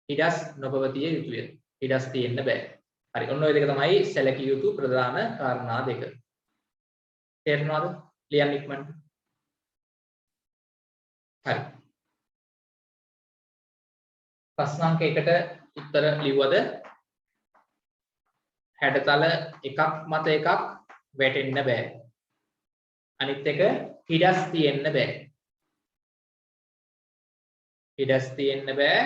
Speaker 1: ඉඩස් නොපවතිය යුතුය. ඉඩස් තියෙන්න බෑ. හරි. ඔන්න ඔය දෙක තමයි සැලකිය යුතු ප්‍රධාන කාරණා දෙක. තේරුණාද? ලියන්න ඉක්මනට. හරි. ප්‍රශ්න අංක 1ට උත්තර ලිව්වද? හැඩතල එකක් මත එකක් වැටෙන්න බෑ. අනිත් එක ඉඩස් තියෙන්න බෑ. ඉඩස් තියෙන්න බෑ.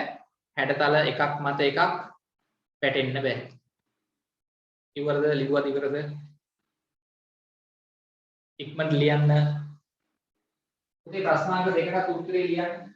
Speaker 1: හැඩතල එකක් මත එකක් වැටෙන්න බෑ. ඉවරද? ලිව්වද ඉවරද? ඉක්මනට ලියන්න. පුතේ ප්‍රශ්නාංක දෙකකට උත්තරේ ලියන්න.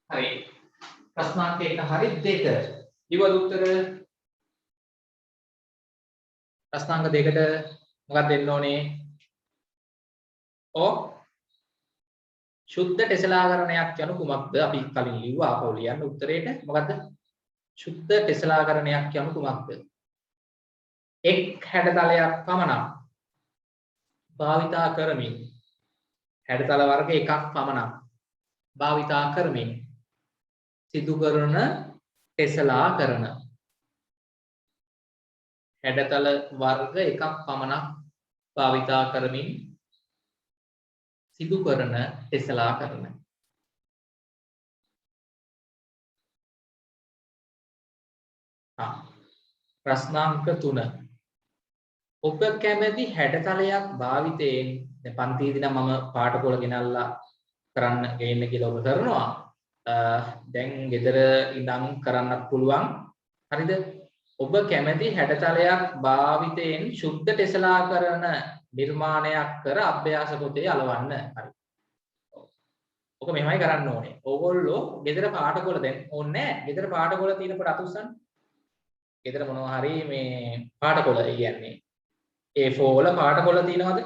Speaker 1: හරි. ප්‍රශ්නාංක 1 හරි 2. ලිව්වද උත්තර? ප්‍රශ්නාංක 2ට මොකක්ද දෙන්න ඕනේ? ඔව්. ශුද්ධ ටෙසලාකරණයක් යනු කුමක්ද? අපි කලින් ලිව්වා ආපහු ලියන්න උත්තරේට. මොකද්ද? ශුද්ධ ටෙසලාකරණයක් යනු කුමක්ද? එක් හැඩතලයක් පමණක් භාවිතා කරමින් හැඩතල වර්ග එකක් පමණක් භාවිතා කරමින් සිදු කරන ටෙසලාකරණ. හැඩතල වර්ග එකක් පමණක් භාවිතා කරමින් සිදු කරන ටෙසලාකරණ. ප්‍රශ්නාංක 3. ඔබ කැමැති හැඩතලයක් භාවිතයෙන් දැන් පන්තියේදී නම් මම පාඨකොළ ගෙනල්ලා කරන්න ගේන්න කියලා ඔබ කරනවා. දැන් ගෙදර ඉඳන් කරන්නත් පුළුවන්. හරිද? ඔබ කැමැති හැඩතලයක් භාවිතයෙන් ශුද්ධ ටෙසලාකරණ නිර්මාණයක් කර අභ්‍යාස පොතේ අලවන්න. හරි. ඔක මෙහෙමයි කරන්න ඕනේ. ඕගොල්ලෝ ගෙදර පාඨකොළ දැන් ඕනේ නැහැ. ගෙදර පාඨකොළ තියෙනකොට අත උස්සන්න. ගෙදර මොනවා හරි මේ පාඨකොළ කියන්නේ A4 වල පාඨකොළ තියෙනවද?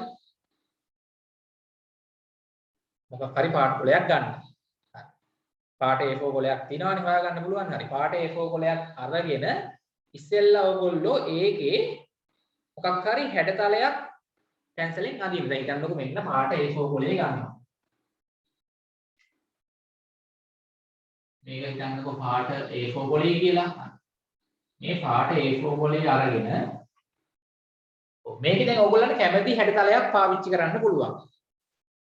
Speaker 1: මොකක් හරි පාඨකොළයක් ගන්න. හරි. පාඨ A4 කොලයක් තියෙනවනේ හොයාගන්න පුළුවන්. හරි. පාඨ A4 කොලයක් අරගෙන ඉස්සෙල්ලා ඔයගොල්ලෝ ඒකේ මොකක් හරි හැඩතලයක් පැන්සලෙන් අඳින්න. දැන් හිතන්නකෝ මෙන්න පාඨ A4 කොලේ ගන්නවා. මේක හිතන්නකෝ පාඨ A4 කොලේ කියලා. මේ පාඨ A4 කොලේ අරගෙන මේකේ දැන් ඔයගොල්ලන්ට කැමති හැඩතලයක් පාවිච්චි කරන්න පුළුවන්.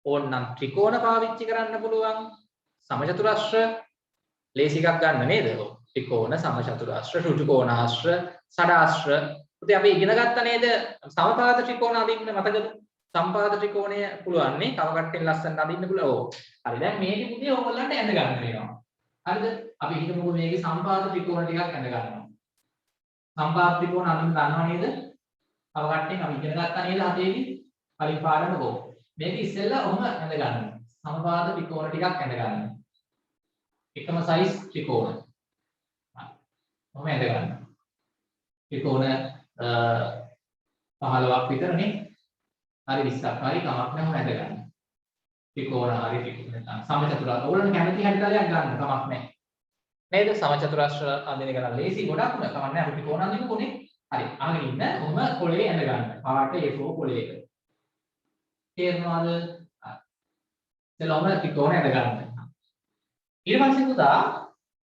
Speaker 1: ඕනනම් ත්‍රිකෝණ පාවිච්චි කරන්න පුළුවන්. සමචතුරස්‍ර ලේසි එකක් ගන්න නේද? ත්‍රිකෝණ, සමචතුරස්‍ර, ඍජුකෝණාශ්‍ර, ෂඩාශ්‍ර. පුතේ අපි ඉගෙන ගත්තා නේද? සමපාද ත්‍රිකෝණ අඳින්න මතකද? සම්පාද ත්‍රිකෝණය පුළුවන් නේ. තව කට්ටියන් ලස්සනට අඳින්න පුළුවන්. ඕ. හරි දැන් මේකේ පුතේ ඔයගොල්ලන්ට ඇඳ ගන්න වෙනවා. හරිද? අපි හිතමුකෝ මේකේ සම්පාද ත්‍රිකෝණ ටිකක් ඇඳ ගන්නවා. සම්පාද ත්‍රිකෝණ අඳින්න දන්නව නේද? තව කට්ටියන් අපි ඉගෙන ගත්තා නේද හතේදී? කලින් පාඩම කො. මේක ඉස්සෙල්ලා ඔහම ඇඳ ගන්න. සමපාද ත්‍රිකෝණ ටිකක් ඇඳ ගන්න. එකම සයිස් ත්‍රිකෝණ. ඔහම ඇඳ ගන්න. ත්‍රිකෝණ 15ක් විතර නේ. හරි 20ක් හරි කමක් නැහැ ඔහම ඇඳ ගන්න. ත්‍රිකෝණ හරි ත්‍රිකෝණ සමචතුරාර්ය ඕනම කැමති හැඩතලයක් ගන්න කමක් නැහැ. නේද? සමචතුරාර්ය අඳින එක නම් ලේසි ගොඩක් කමක් නැහැ. අපි ත්‍රිකෝණ අඳින්න කොනේ. හරි. අහගෙන ඉන්න. ඔහම කොලේ ඇඳ ගන්න. පාට A4 කොලේක. තේරෙනවද? එතනම ත්‍රිකෝණ ඇඳ ගන්න. ඊට පස්සේ පුතා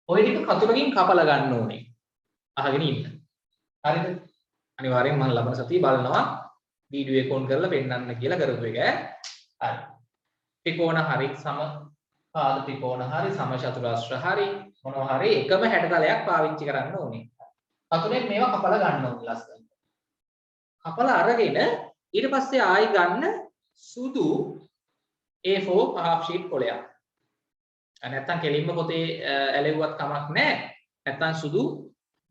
Speaker 1: ඔය ටික කතුරකින් කපලා ගන්න ඕනේ. අහගෙන ඉන්න. හරිද? අනිවාර්යෙන් මම ලබන සතිය බලනවා වීඩියෝ එක ඔන් කරලා පෙන්නන්න කියලා කරපු එක. හරි. ත්‍රිකෝණ හරි සම පාද ත්‍රිකෝණ හරි සමචතුරාර්ය හරි මොනවා හරි එකම හැඩතලයක් පාවිච්චි කරන්න ඕනේ. කතුරෙන් මේවා කපලා ගන්න ඕනේ ලස්සනට. කපලා අරගෙන ඊට පස්සේ ආයි ගන්න සුදු A4 half sheet කොලයක්. නැත්තම් කෙලින්ම පොතේ ඇලෙව්වත් කමක් නැහැ. නැත්තම් සුදු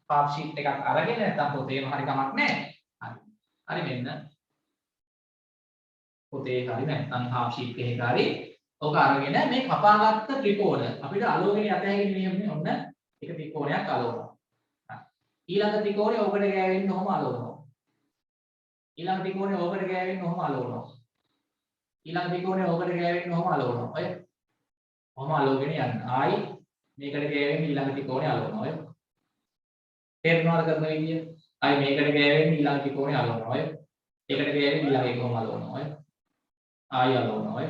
Speaker 1: half sheet එකක් අරගෙන නැත්තම් පොතේම හරි කමක් නැහැ. හරි. හරි මෙන්න. පොතේ හරි නැත්තම් half sheet එකක හරි ඔක අරගෙන මේ කපාගත්ත ත්‍රිකෝණ අපිට අලෝගෙන යත හැකි නියමනේ ඔන්න එක ත්‍රිකෝණයක් අලවනවා. ඊළඟ ත්‍රිකෝණය ඔකට ගෑවෙන්න ඔහම අලවනවා. ඊළඟ ත්‍රිකෝණය ඔකට ගෑවෙන්න ඔහම අලවනවා. ඊළඟ ත්‍රිකෝණය ඔකට ගෑවෙන්න ඔහම අලවනවා. ඔය ඔහම අලවගෙන යන්න. ආයි මේකට ගෑවෙන්න ඊළඟ ත්‍රිකෝණය අලවනවා. ඔය තේරෙනවද කරන විදිය? ආයි මේකට ගෑවෙන්න ඊළඟ ත්‍රිකෝණය අලවනවා. ඔය ඒකට ගෑවෙන්න ඊළඟ එක ඔහම අලවනවා. ඔය ආයි අලවනවා. ඔය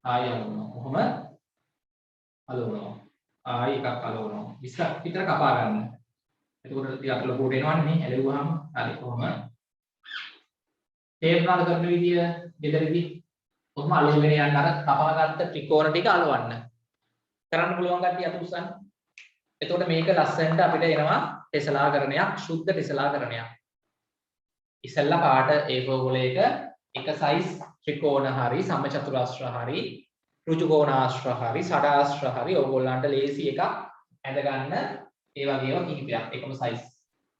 Speaker 1: ආයි අලවනවා. ඔහම අලවනවා. ආයි එකක් අලවනවා. 20ක් විතර කපා ගන්න. එතකොට ටිකක් ලොකුට එනවනේ නේ ඇලෙව්වහම. හරි කොහොම තේරුණාද කරන විදිය දෙදරිදි කොහොම අලවගෙන යන්න අර කපාගත්ත ත්‍රිකෝණ ටික අලවන්න. කරන්න පුළුවන් කට්ටිය අත උස්සන්න. එතකොට මේක ලස්සනට අපිට එනවා ටෙසලාකරණයක්, ශුද්ධ ටෙසලාකරණයක්. ඉස්සෙල්ලා පාට A4 ගොලයක එක සයිස් ත්‍රිකෝණ හරි සමචතුරාර්ය හරි ඍජුකෝණාශ්‍ර හරි ෂඩාශ්‍ර හරි ඕගොල්ලන්ට ලේසි එකක් ඇඳ ගන්න ඒ වගේම කිහිපයක් එකම සයිස්.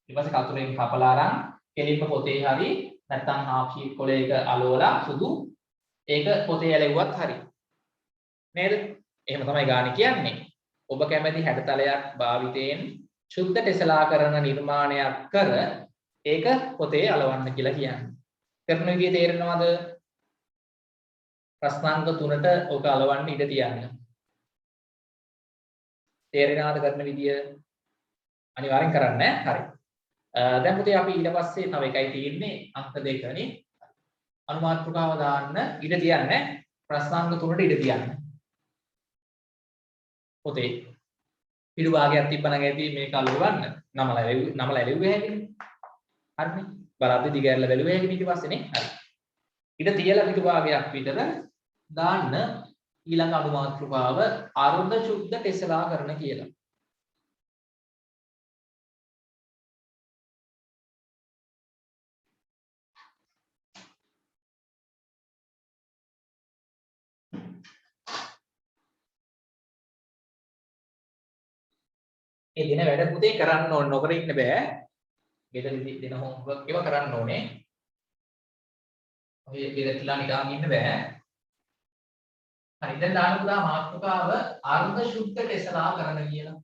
Speaker 1: ඊට පස්සේ කතුරෙන් කපලා අරන් කෙලින්ම පොතේ හරි නැත්නම් half sheet කොලයක අලවලා සුදු ඒක පොතේ ඇලෙව්වත් හරි. නේද? එහෙම තමයි ගාන කියන්නේ. ඔබ කැමති හැඩතලයක් භාවිතයෙන් ශුද්ධ ටෙසලාකරණ නිර්මාණයක් කර ඒක පොතේ අලවන්න කියලා කියන්නේ. කරන විදිය තේරෙනවද? ප්‍රශ්නාංක 3ට ඔක අලවන්න ඉඩ තියන්න. තේරෙනවද කරන විදිය? අනිවාර්යෙන් කරන්න ඈ. හරි. දැන් පුතේ අපි ඊට පස්සේ තව එකයි තියෙන්නේ අංක 2නේ. අනුමාත්‍රිකාව දාන්න ඉඩ තියන්න. ප්‍රශ්නාංක 3ට ඉඩ තියන්න. පොතේ පිටු භාගයක් තිබ්බනම් ඇති මේක අලවන්න. නමල ඇලෙව්වේ හැකිනේ. හරිනේ. බරද්ද දිගහැරලා බැලුවේ හැකිනේ ඊට පස්සේනේ. හරි. ඉඩ තියලා පිටු භාගයක් විතර දාන්න ඊළඟ අනුමාත්‍රිකාව අර්ධ ශුද්ධ ටෙසලාකරණ කියලා. ඒ දින වැඩ පුතේ කරන්න ඕන නොකර ඉන්න බෑ. ගෙදරදී දෙන හෝම්වර්ක් ඒවා කරන්න ඕනේ. ඔය ගෙදරලා නිදාගෙන ඉන්න බෑ. හරි දැන් දාන්න පුතා මාතෘකාව අර්ධ ශුද්ධ ටෙසලාකරණ කියලා.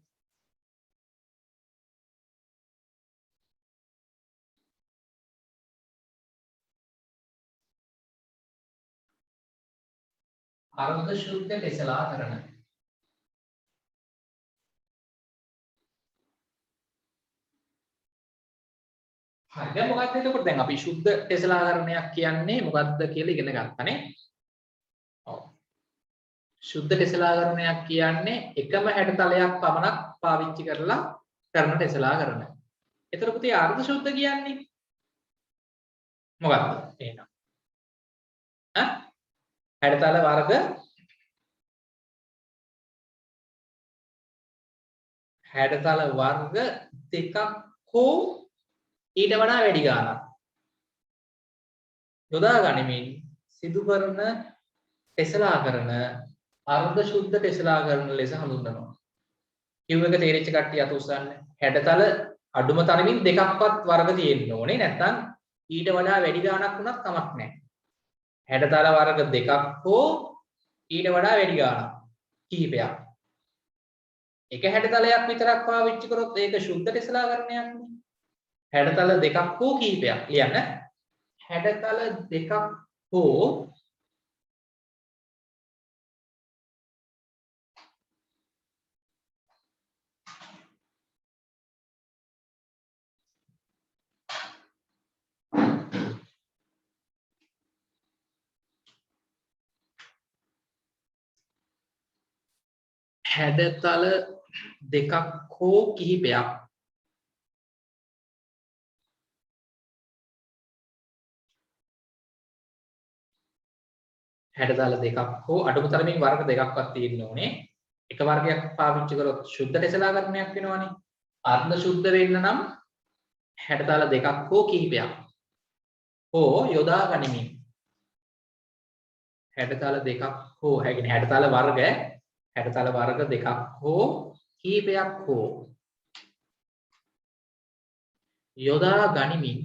Speaker 1: අර්ධ ශුද්ධ ටෙසලාකරණ. හරි දැන් මොකක්ද එතකොට දැන් අපි ශුද්ධ ටෙසලාකරණයක් කියන්නේ මොකක්ද කියලා ඉගෙන ගන්නනේ. ඔව්. ශුද්ධ ටෙසලාකරණයක් කියන්නේ එකම හැඩතලයක් පමණක් පාවිච්චි කරලා කරන ටෙසලාකරණ. ඒතර පුතේ අර්ධ ශුද්ධ කියන්නේ මොකක්ද? එහෙනම් හැඩතල වර්ග දෙකක් හෝ ඊට වඩා වැඩි ගාණක් යොදා ගනිමින් සිදු කරන ටෙසලාකරණ අර්ධ ශුද්ධ ටෙසලාකරණ ලෙස හඳුන්වනවා. කිව් එක තේරිච්ච කට්ටිය අත උස්සන්න. හැඩතල අඩුම තරමින් දෙකක්වත් වර්ග තියෙන්න ඕනේ. නැත්නම් ඊට වඩා වැඩි ගාණක් වුණත් කමක් නැහැ. හැඩතල වර්ග දෙකක් හෝ ඊට වඩා වැඩි ගාණක් කිහිපයක්. එක හැඩතලයක් විතරක් පාවිච්චි කරොත් ඒක ශුද්ධ ටෙසලාකරණයක් නේ. හැඩතල දෙකක් හෝ කිහිපයක් ලියන්න. හැඩතල දෙකක් හෝ හැඩතල දෙකක් හෝ කිහිපයක් හැඩතල දෙකක් හෝ අඩුම තරමින් වර්ග දෙකක්වත් තියෙන්න ඕනේ. එක වර්ගයක් පාවිච්චි කරොත් සුද්ධ ටෙසලාකරණයක් වෙනවනේ. අර්ධ සුද්ධ වෙන්න නම් හැඩතල දෙකක් හෝ කිහිපයක් හෝ යොදා ගනිමින් හැඩතල දෙකක් හෝ හැඩතල වර්ග දෙකක් හෝ කිහිපයක් හෝ යොදා ගනිමින්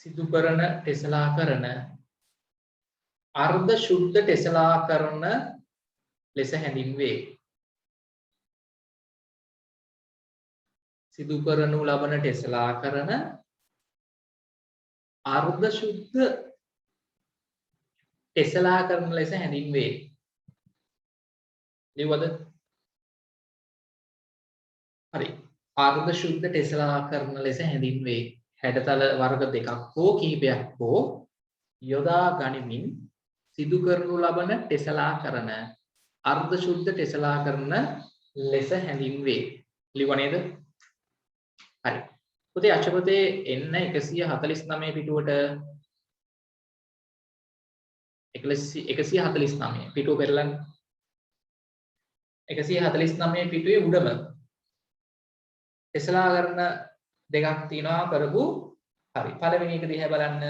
Speaker 1: සිදු කරන ටෙසලාකරණ අර්ධ ශුද්ධ ටෙසලාකරණ ලෙස හැඳින්වේ. සිදු කරනු ලබන ටෙසලාකරණ අර්ධ ශුද්ධ ටෙසලාකරණ ලෙස හැඳින්වේ. ලියවද? හරි. අර්ධ ශුද්ධ ටෙසලාකරණ ලෙස හැඳින්වේ. හැඩතල වර්ග දෙකක් හෝ කිහිපයක් හෝ යොදා ගනිමින් සිදු කරනු ලබන ටෙසලාකරණ අර්ධ ශුද්ධ ටෙසලාකරණ ලෙස හැඳින්වේ. ලියුවා නේද? හරි. පුතේ අචපතේ එන්න 149 පිටුවට 149 පිටුව පෙරලන්න. 149 පිටුවේ උඩම ටෙසලාකරණ දෙකක් තියෙනවා කරපු. හරි. පළවෙනි එක දිහා බලන්න.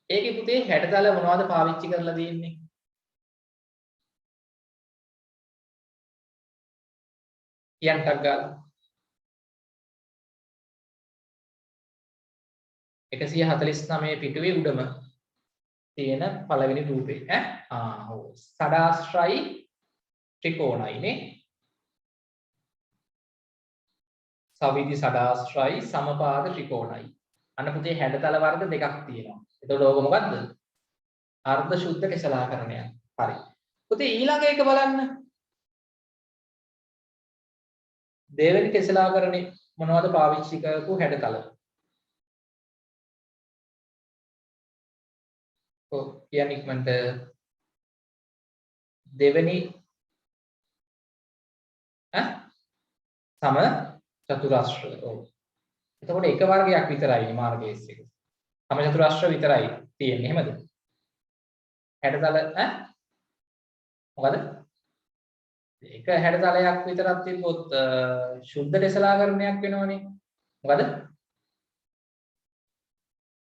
Speaker 1: ඒකේ පුතේ හැඩතල මොනවද පාවිච්චි කරලා තියෙන්නේ? කියන්ටක් ගාලා 149 පිටුවේ උඩම තියෙන පළවෙනි රූපේ ඔව් සඩාශ්‍රයි ත්‍රිකෝණයිනේ. සවිදි සඩාශ්‍රයි සමපාද ත්‍රිකෝණයි. අන්න පුතේ හැඩතල වර්ග දෙකක් තියෙනවා. එතකොට ඕක මොකද්ද? අර්ධ ශුද්ධ ටෙසලාකරණයක්. හරි. පුතේ ඊළඟ එක බලන්න. දෙවෙනි ටෙසලාකරණේ මොනවද පාවිච්චි කරපු හැඩතල? ඔව් කියන්නේ ඉක්මනට දෙවෙනි සම චතුරාශ්‍රය. ඔව්. එතකොට එක වර්ගයක් විතරයි මාර්ගයේස් එක. සම චතුරාශ්‍ර විතරයි තියෙන්නේ. එහෙමද? හැඩතල මොකද? එක හැඩතලයක් විතරක් තිබ්බොත් ශුද්ධ ටෙසලාකරණයක් වෙනවනේ. මොකද?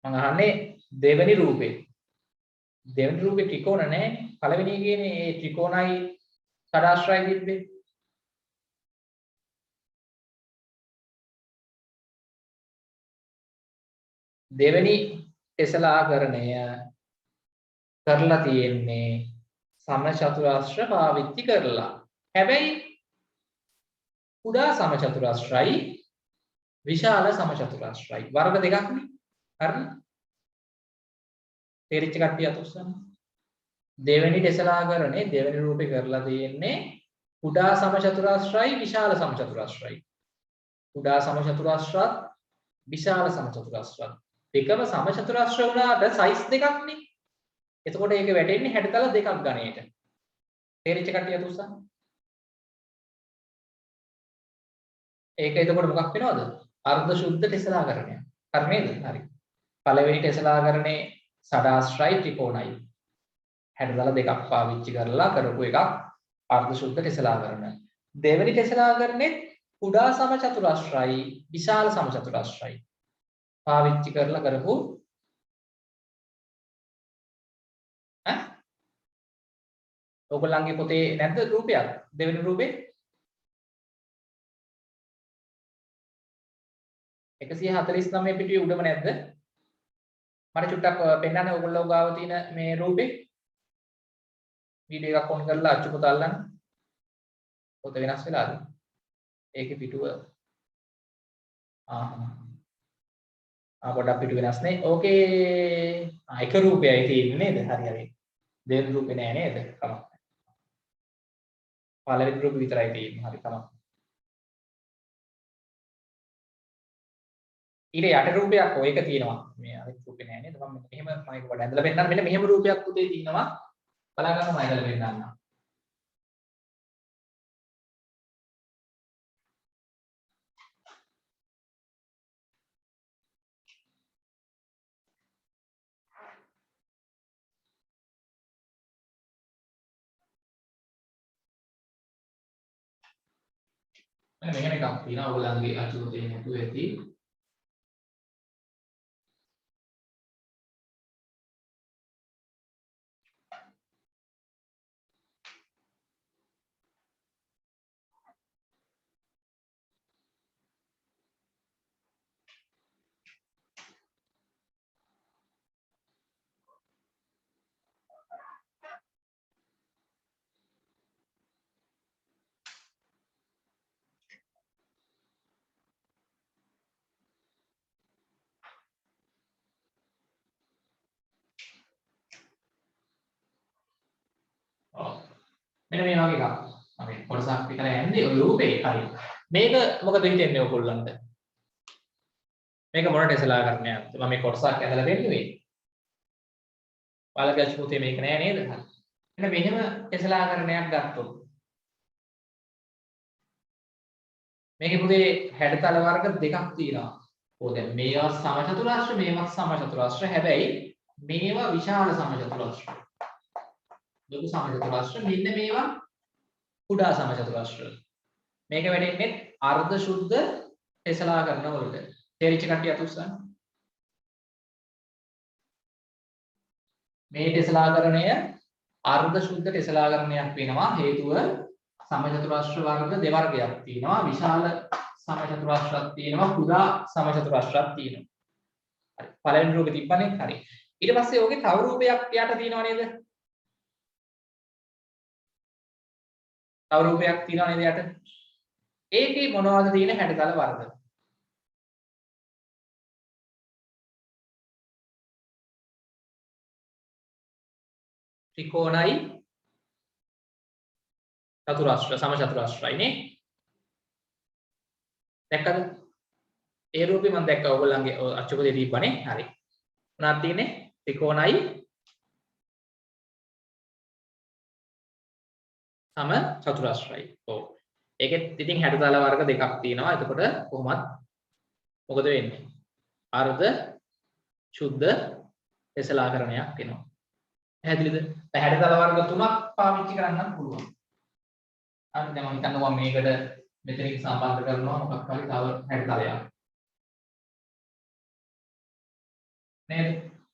Speaker 1: මම අහන්නේ දෙවෙනි රූපේ. දෙවෙනි රූපේ ත්‍රිකෝණ නැහැ. පළවෙනි එකේනේ මේ ත්‍රිකෝණයි සඩාශ්‍රයි තිබ්බේ. දෙවෙනි ටෙසලාකරණය කරලා තියෙන්නේ සම චතුරාශ්‍ර පාවිච්චි කරලා. හැබැයි කුඩා සම චතුරාශ්‍රයි විශාල සම චතුරාශ්‍රයි වර්ග දෙකක්නේ. හරිද? තේරිච්ච කට්ටිය අතුස්සන්න. දෙවෙනි ටෙසලාකරණේ දෙවෙනි රූපේ කරලා තියෙන්නේ කුඩා සම චතුරාශ්‍රයි විශාල සම චතුරාශ්‍රයි. කුඩා සම චතුරාශ්‍රත් විශාල සම චතුරාශ්‍රත් දෙකම සම චතුරාශ්‍ර වුණාට සයිස් දෙකක්නේ. එතකොට ඒක වැටෙන්නේ හැඩතල දෙකක් ගණයට. තේරිච්ච කට්ටිය අතුස්සන්න. ඒක එතකොට මොකක් වෙනවද? අර්ධ ශුද්ධ ටෙසලාකරණයක්. හරි නේද? හරි. පළවෙනි ටෙසලාකරණේ සඩාශ්‍රයි ත්‍රිකෝණයි. හැඩතල දෙකක් පාවිච්චි කරලා කරපු එකක් අර්ධ ශුද්ධ ටෙසලාකරණ. දෙවෙනි ටෙසලාකරණේ කුඩා සම චතුරාශ්‍රයි විශාල සම චතුරාශ්‍රයි පාවිච්චි කරලා කරපු ඔයගොල්ලන්ගේ පොතේ නැද්ද රූපයක්? දෙවෙනි රූපේ 149 පිටුවේ උඩම නැද්ද? මට චුට්ටක් පෙන්නන්න ඔයගොල්ලෝ ගාව තියෙන මේ රූපේ. වීඩියෝ එකක් ඔන් කරලා අච්චු පොත අල්ලන්න. පොත වෙනස් වෙලාද? ඒකේ පිටුව පොඩ්ඩක් පිටු වෙනස් නේ. ඕකේ. එක රූපයයි තියෙන්නේ නේද? හරි හරි. දෙවෙනි රූපේ නෑ නේද? කමක්. පළවෙනි රූපේ විතරයි තියෙන්නේ. හරි කමක්. ඊට යට රූපයක් ඔය එක තියෙනවා. මේ අනිත් රූපේ නෑ නේද? මම මෙහෙම මම ඒක වඩා ඇඳලා පෙන්නන්න. මෙන්න මෙහෙම රූපයක් පුතේ තියෙනවා. බලා ගන්න මම ඇඳලා පෙන්නන්නම්. මෙන්න මෙහෙම එකක් තියෙනවා. ඔයගොල්ලන්ගේ අතුරු තියෙන තු ඇති. මෙන්න මේ වගේ එකක්. අපි කොටසක් විතර යන්නේ ඔය රූපේ හරි. මේක මොකද හිතෙන්නේ ඔයගොල්ලන්ට? මේක මොන ටෙස්ලාකරණයක්ද? මම මේ කොටසක් ඇදලා දෙන්නුවේ. ඔයාලගේ අච්චුපොතේ මේක නෑ නේද? හරි. මෙන්න මෙහෙම ටෙස්ලාකරණයක් ගත්තොත් මේකේ පුතේ හැඩතල වර්ග දෙකක් තියෙනවා. ඕක දැන් මේවා සමචතුරාශ්‍ර මේවා සමචතුරාශ්‍ර. හැබැයි මේවා විශාල සමචතුරාශ්‍ර. ලොකු සමචතුරාශ්‍ර මෙන්න මේවා කුඩා සමචතුරාශ්‍ර. මේක වෙන්නේ අර්ධ ශුද්ධ ටෙස්ලාකරණ වලට. තේරිච්ච කට්ටිය අත උස්සන්න. මේ ටෙස්ලාකරණය අර්ධ ශුද්ධ ටෙස්ලාකරණයක් වෙනවා. හේතුව සමචතුරාශ්‍ර වර්ග දෙවර්ගයක් තියෙනවා. විශාල සමචතුරාශ්‍රයක් තියෙනවා. කුඩා සමචතුරාශ්‍රයක් තියෙනවා. හරි. පළවෙනි රූපේ තිබ්බනේ. හරි. ඊට පස්සේ ඕකේ තව රූපයක් යට තියෙනව නේද? තව රූපයක් තියෙනව නේද යට? ඒකේ මොනවද තියෙන හැඩතල වර්ග? ත්‍රිකෝණයි චතුරාශ්‍ර සමචතුරාශ්‍රයි නේ. දැක්කද? ඒ රූපේ මම දැක්කා ඔයගොල්ලන්ගේ අච්චුපතේ තිබ්බනේ. හරි. මොනවද තියෙන්නේ? ත්‍රිකෝණයි සමචතුරාශ්‍රයි. ඔව්. ඒකෙත් ඉතින් හැඩතල වර්ග දෙකක් තියෙනවා. එතකොට කොහොමත් මොකද වෙන්නේ? අර්ධ ශුද්ධ ටෙස්ලාකරණයක් වෙනවා. පැහැදිලිද? හැඩතල වර්ග තුනක් පාවිච්චි කරන්නත් පුළුවන්. හරි දැන් මම හිතනවා මම මේකට මෙතනින් සම්බන්ධ කරනවා මොකක් හරි තව හැඩතලයක්. නේද?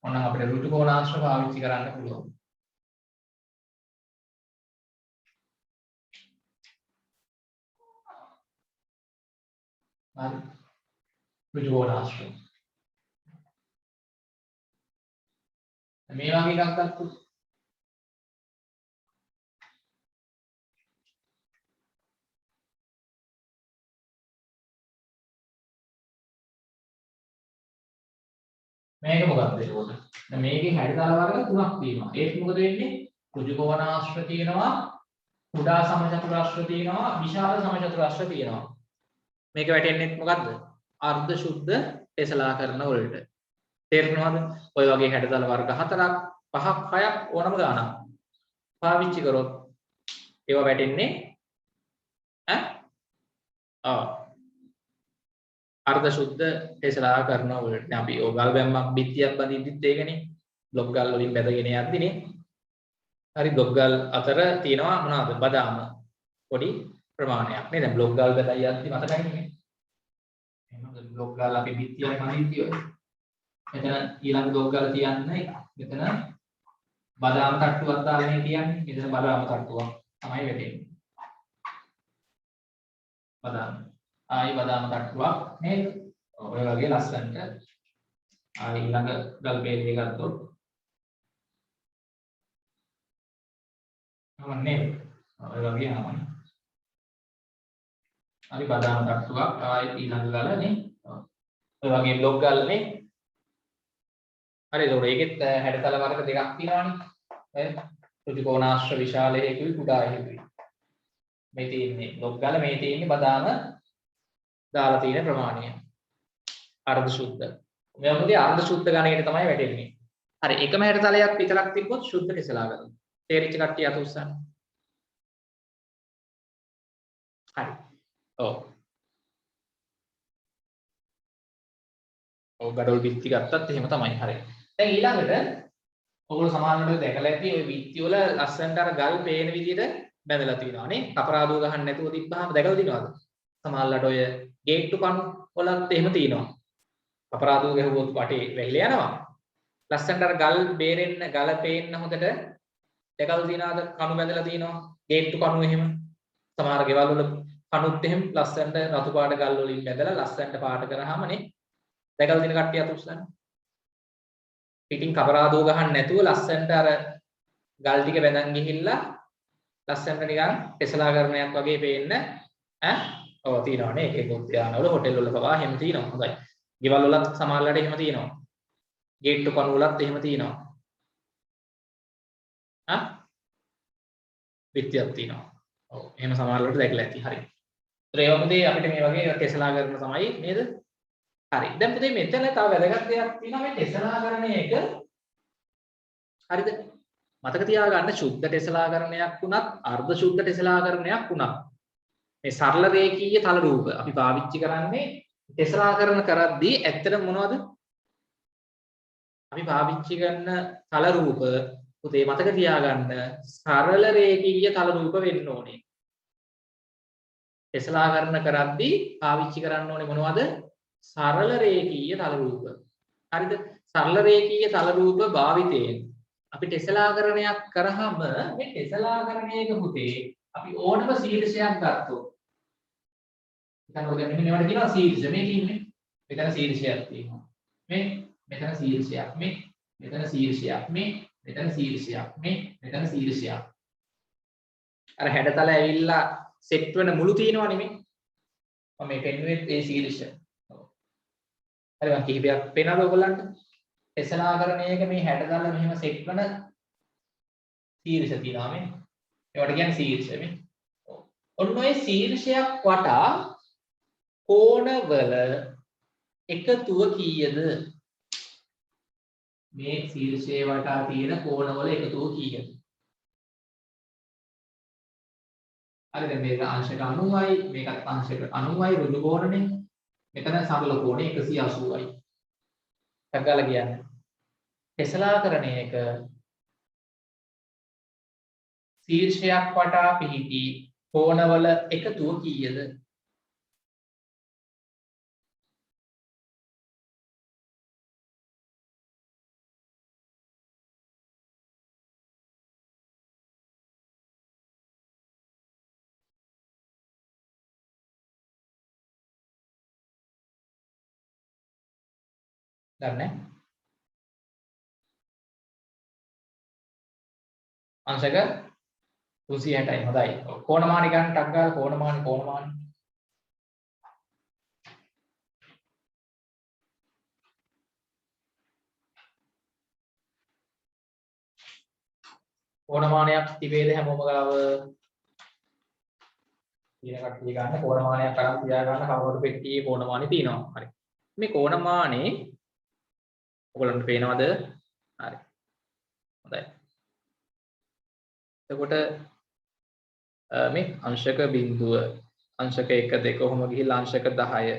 Speaker 1: ඕනනම් අපිට ඍතු කෝණාශ්‍ර පාවිච්චි කරන්න පුළුවන්. හරි. ඍතු කෝණාශ්‍ර. මේ වගේ එකක් ගත්තොත් මේක මොකක්ද ඒකෝට? දැන් මේකේ හැඩතල වර්ග තුනක් තියෙනවා. ඒක මොකද වෙන්නේ? ඍජු කෝණාශ්‍ර තියෙනවා, කුඩා සමචතුරාශ්‍ර තියෙනවා, විශාල සමචතුරාශ්‍ර තියෙනවා. මේක වැටෙන්නේ මොකද්ද? අර්ධ ශුද්ධ ටෙස්ලාකරණ වලට. තේරෙනවද? ඔය වගේ හැඩතල වර්ග 4ක් 5ක් 6ක් ඕනම ගානක් පාවිච්චි කරොත් ඒවා වැටෙන්නේ අර්ධ ශුද්ධ ටෙස්ලාකරණ වලට. දැන් අපි ඔය ගල් බැම්මක් බිත්තියක් බඳිද්දිත් ඒකනේ. බ්ලොක් ගල් වලින් බැදගෙන යද්දිනේ. හරි බ්ලොක් ගල් අතර තියෙනවා මොනවාද? බදාම පොඩි ප්‍රමාණයක් නේ. දැන් බ්ලොක් ගල් බැදලා යද්දි මතකයිනේ. එහෙනම් බ්ලොක් ගල් අපි බිත්තියනේ බඳිද්දි ඔය. මෙතන ඊළඟ බ්ලොක් ගල් තියන්නේ මෙතන බදාම තට්ටුවක් දාලානේ තියන්නේ. මෙතන බදාම තට්ටුවක් තමයි වෙන්නේ. බදාම. ආයි බදාම තට්ටුවක් නේද? ඔය වගේ ලස්සනට ඊළඟ ගල් පේලිය ගත්තොත් නෝනේ ඔය වගේ ආවනේ. හරි බදාම තට්ටුවක් ආයෙත් ඊළඟ ගල නේ. ඔය වගේ බ්ලොක් ගල් නේ. හරි ඒකෙත් හැඩතල වර්ග දෙකක් තියෙනවානේ. රුජු කෝණාශ්‍ර විශාල හේතුයි කුඩා හේතුයි. මේ තියෙන්නේ බ්ලොක් ගල මේ තියෙන්නේ බදාම දාලා තියෙන ප්‍රමාණය. අර්ධ ශුද්ධ. මේ මොකද අර්ධ ශුද්ධ ගණයට තමයි වැටෙන්නේ. හරි එකම හැඩතලයක් විතරක් තිබ්බොත් ශුද්ධ කෙසලා ගන්න. තේරිච්ච කට්ටිය අත උස්සන්න. හරි. ඔව්. ඔව් ගඩොල් බිත්ති ගත්තත් එහෙම තමයි. හරි. දැන් ඊළඟට ඔයගොල්ලෝ සමානව දැකලා ඇති ওই බිත්ති වල ලස්සනට අර ගල් පේන විදිහට බැඳලා තියෙනවා නේ. කපරාදුව ගහන්න නැතුව තිබ්බහම දැකලා තියෙනවද? සමානලට ඔය ගේට්ටු කණු වලත් එහෙම තියෙනවා. කපරාදුව ගහුවොත් වටේ වැහිලා යනවා. ලස්සනට අර ගල් බේරෙන්න ගල පේන්න හොඳට දැකලා තියෙනවද? කණු බැඳලා තියෙනවා. ගේට්ටු කණු එහෙම. සමහර ගෙවල් වල කණුත් එහෙම ලස්සනට රතු පාට ගල් වලින් බැඳලා ලස්සනට පාට කරාම නේ. දැකලා තියෙන කට්ටිය අත උස්සන්න. පිටින් කපරාදුව ගහන්න නැතුව ලස්සනට අර ගල් ටික බැඳන් ගිහිල්ලා ලස්සනට නිකන් පෙසලාකරණයක් වගේ පේන්න ඔව් තියෙනවානේ ඒක උද්‍යාන වල හොටෙල් වල පවා එහෙම තියෙනවා හොඳයි. ගෙවල් වලත් සමහරලාට එහෙම තියෙනවා. ගේට්ටු කණු වලත් එහෙම තියෙනවා. විත්‍යක් තියෙනවා. ඔව් එහෙම සමහරලාට දැකලා ඇති. හරි. ඒ වගේදී අපිට මේ වගේ පෙසලාකරණ තමයි නේද? හරි. දැන් පුතේ මෙතන තව වැදගත් දෙයක් තියෙනවා මේ ටෙසලාකරණය එක. හරිද? මතක තියාගන්න ශුද්ධ ටෙසලාකරණයක් වුණත් අර්ධ ශුද්ධ ටෙසලාකරණයක් වුණත් මේ සරල රේඛීය තල රූප අපි පාවිච්චි කරන්නේ ටෙසලාකරණ කරද්දී ඇත්තටම මොනවද? අපි පාවිච්චි කරන තල රූප පුතේ මතක තියාගන්න සරල රේඛීය තල රූප වෙන්න ඕනේ. ටෙසලාකරණ කරද්දී පාවිච්චි කරන්න ඕනේ මොනවද? සරල රේඛීය තල රූප. හරිද? සරල රේඛීය තල රූප භාවිතයෙන් අපි ටෙසලාකරණයක් කරාම මේ ටෙසලාකරණයක පුතේ අපි ඕනම ශීර්ෂයක් ගත්තොත් හිතන්න ඔය මෙන්න මේවට කියනවා ශීර්ෂ. මේ කියන්නේ මෙතන ශීර්ෂයක් තියෙනවා. මේ මෙතන ශීර්ෂයක්. මේ මෙතන ශීර්ෂයක්. මේ මෙතන ශීර්ෂයක්. මේ මෙතන ශීර්ෂයක්. අර හැඩතල ඇවිල්ලා සෙට් වෙන මුළු තියෙනවා නෙමෙයි. මම මේ පෙන්නුවේ ඒ ශීර්ෂ. හරි මම කිහිපයක් පේනවද ඔයගොල්ලන්ට? ටෙසලාකරණයක මේ හැඩතල මෙහෙම සෙට් වෙන ශීර්ෂ තියෙනවා මේ. ඒවට කියන්නේ ශීර්ෂ මේ. ඔන්න ඔය ශීර්ෂයක් වටා කෝණවල එකතුව කීයද? මේ ශීර්ෂයේ වටා තියෙන කෝණවල එකතුව කීයද? හරි දැන් මේක අංශක 90යි මේකත් අංශක 90යි ඍජු කෝණනේ. මෙතන සරල කෝණය 180යි. ටග්ගාලා කියන්නේ. ටෙසලාකරණයක ශීර්ෂයක් වටා පිහිටි කෝණවල එකතුව කීයද? දන්නේ අංශක 360යි හොඳයි. කෝණමානි ගන්න ටක් ගාලා කෝණමානි කෝණමානයක් තිබේද හැමෝම ගාව තියෙන කට්ටිය ගන්න කෝණමානයක් අරන් තියා ගන්න කවුරුත් පෙට්ටියේ කෝණමානි තියෙනවා. හරි. මේ කෝණමානේ ඔයගොල්ලන්ට පේනවද? හරි. හොඳයි. එතකොට මේ අංශක බිඳුව අංශක 1 2 කොහොම ගිහිල්ලා අංශක 10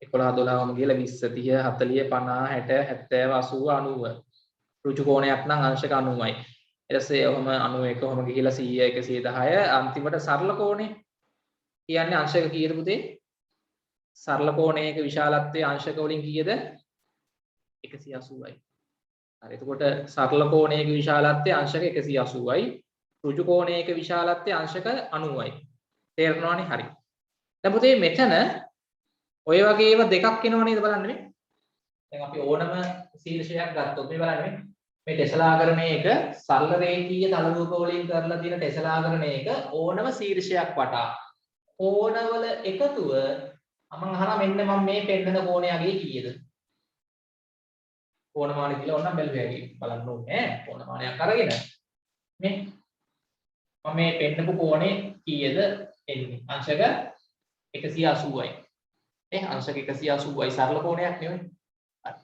Speaker 1: 11 12ම ගිහිල්ලා 20 30 40 50 60 70 80 90 ඍජු කෝණයක් නම් අංශක 90යි. ඊට පස්සේ ඔහොම 91 කොහොම ගිහිල්ලා 100 110 අන්තිමට සරල කෝණේ කියන්නේ අංශක කීයද පුතේ? සරල කෝණයක විශාලත්වයේ අංශක වලින් කීයද? 180යි. හරි. එතකොට සරල කෝණයක විශාලත්වයේ අංශක 180යි. ඍජු කෝණයක විශාලත්වයේ අංශක 90යි. තේරෙනවනේ? හරි. දැන් පුතේ මෙතන ඔය වගේ ඒවා දෙකක් එනවා නේද බලන්න මේ. දැන් අපි ඕනම ශීර්ෂයක් ගත්තොත් මේ බලන්න මේ ටෙස්ලාකරණයක සරල රේඛීය තල රූප වලින් කරලා තියෙන ටෙස්ලාකරණයක ඕනම ශීර්ෂයක් වටා කෝණවල එකතුව මම අහනවා මෙන්න මම මේ පෙන්නන කෝණයගේ කීයද? කෝණමානය කියලා ඕනනම් බැලුවා බලන්න ඕනේ ඈ. කෝණමානයක් අරගෙන මේ මම මේ පෙන්නපු කෝණේ කීයද එන්නේ? අංශක 180යි. අංශක 180යි සරල කෝණයක් නෙවෙයි. හරි.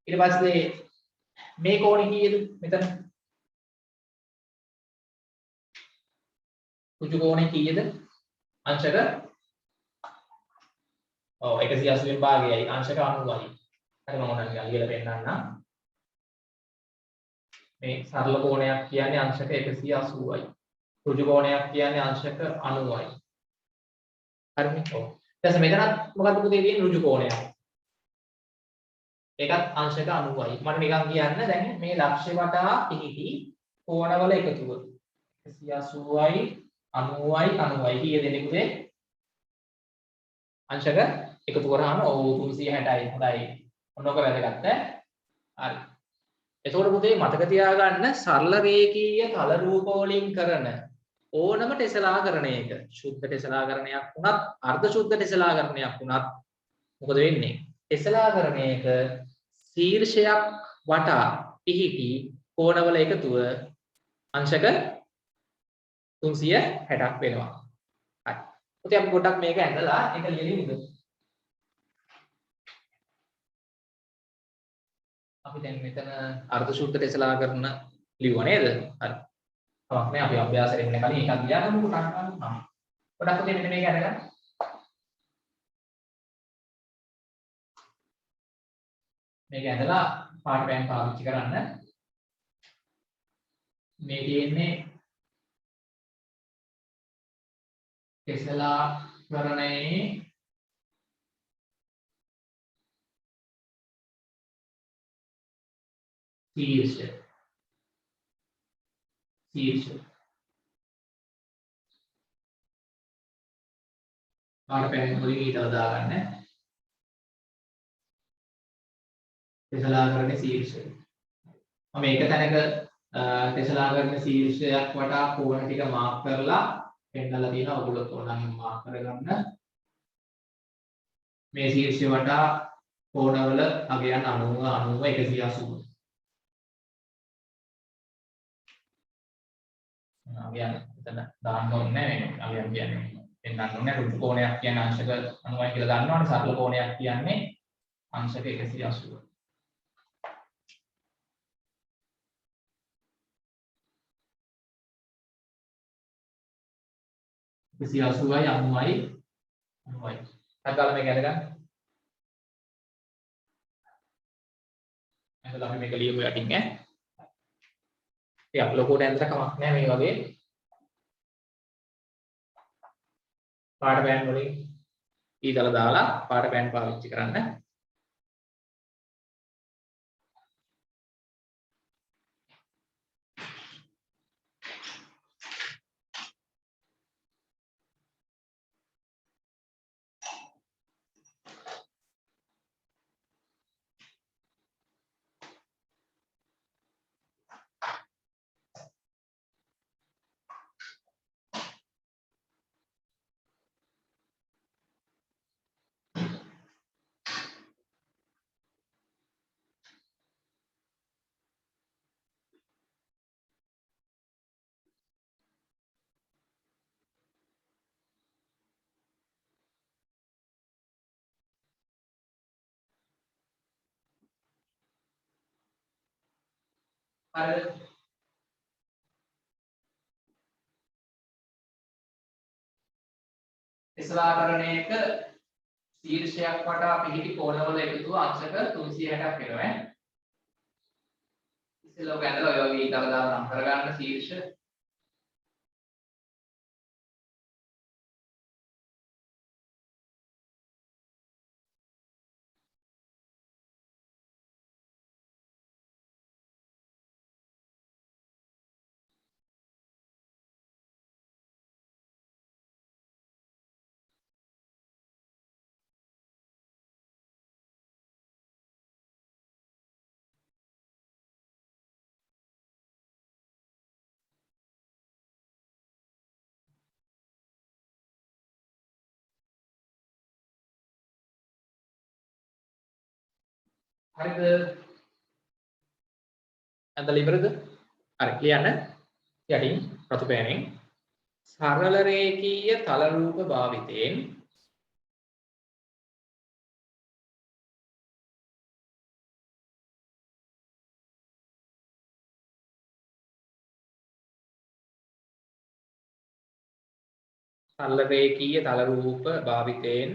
Speaker 1: ඊට පස්සේ මේ කෝණේ කීයද? මෙතන ඍජු කෝණේ කීයද? අංශක 180න් භාගයයි අංශක 90යි. හරි මම උනන් ලියලා පෙන්නන්නම්. මේ සරල කෝණයක් කියන්නේ අංශක 180යි. ඍජු කෝණයක් කියන්නේ අංශක 90යි. හරිනේ. ඔව්. ඊට පස්සේ මෙතනත් මොකද්ද පුතේ තියෙන්නේ ඍජු කෝණයක්. ඒකත් අංශක 90යි. මට නිකන් කියන්න දැන් මේ ලක්ෂ්‍ය වටා පිහිටි කෝණවල එකතුව 180යි 90යි 90යි කීයද එන්නේ පුතේ? අංශක එකතු කරාම ඔව් 360යි. හොඳයි. ඔන්නෝක වැදගත් ඈ. හරි. එතකොට පුතේ මතක තියාගන්න සරල රේඛීය තල රූප වලින් කරන ඕනම ටෙස්ලාකරණයක සුද්ධ ටෙස්ලාකරණයක් වුණත් අර්ධ සුද්ධ ටෙස්ලාකරණයක් වුණත් මොකද වෙන්නේ? ටෙස්ලාකරණයක ශීර්ෂයක් වටා පිහිටි කෝණවල එකතුව අංශක 360ක් වෙනවා. හරි. පුතේ අපි පොඩ්ඩක් මේක ඇඳලා ඒක ලියලිමුද? අපි දැන් මෙතන අර්ධ සුද්ධ ටෙස්ලාකරණ ලියුවා නේද? හරි. තවක් නෑ අපි අභ්‍යාසයෙන් ඉන්න කලින් එකක් ලියන්නකො ටක්. පොඩ්ඩක් පුතේ මෙන්න මේක අරගන්න. මේක ඇඳලා පාට පෑන් පාවිච්චි කරන්න. මේ තියෙන්නේ ටෙස්ලාකරණයේ ශීර්ෂ පාට පෑන් වලින් ඊටව දාගන්න. ටෙස්ලාකරණයේ ශීර්ෂය. මම මේක තැනක ටෙස්ලාකරණයේ ශීර්ෂයක් වටා කෝණ ටික මාක් කරලා පෙන්නලා තියෙනවා. ඔයගොල්ලෝ ඕනනම් මාක් කරගන්න. මේ ශීර්ෂය වටා කෝණවල අගයන් 90 90 180. අගයන් එතන දාන්න ඕනේ නැහැ. අගයන් කියන්නේ පෙන්නන්න ඕනේ. ඍජු කෝණයක් කියන්නේ අංශක 90යි කියලා දන්නවනේ. සරල කෝණයක් කියන්නේ අංශක 180. 180යි 90යි 90යි. හරියට මේක අරගන්න. එහෙනම් අපි මේක ලියමු යටින් ඈ. ඉතින් අපි ලොකුට ඇඳලා කමක් නැහැ මේ වගේ. පාට පෑන් වලින් ඊතල දාලා පාට පෑන් පාවිච්චි කරන්න. හරිද? ටෙස්ලාකරණයක ශීර්ෂයක් වටා පිහිටි කෝණවල එකතුව අංශක 360ක් වෙනවා ඈ. ඉස්සෙල්ලා ඔක ඇඳලා ඔය වගේ ඊතල දාලා නම් කරගන්න ශීර්ෂ හරිද? ඇඳලා ඉවරද? හරි ලියන්න. යටින් රතු පෑනෙන් සරල රේඛීය තල රූප භාවිතයෙන් සරල රේඛීය තල රූප භාවිතයෙන්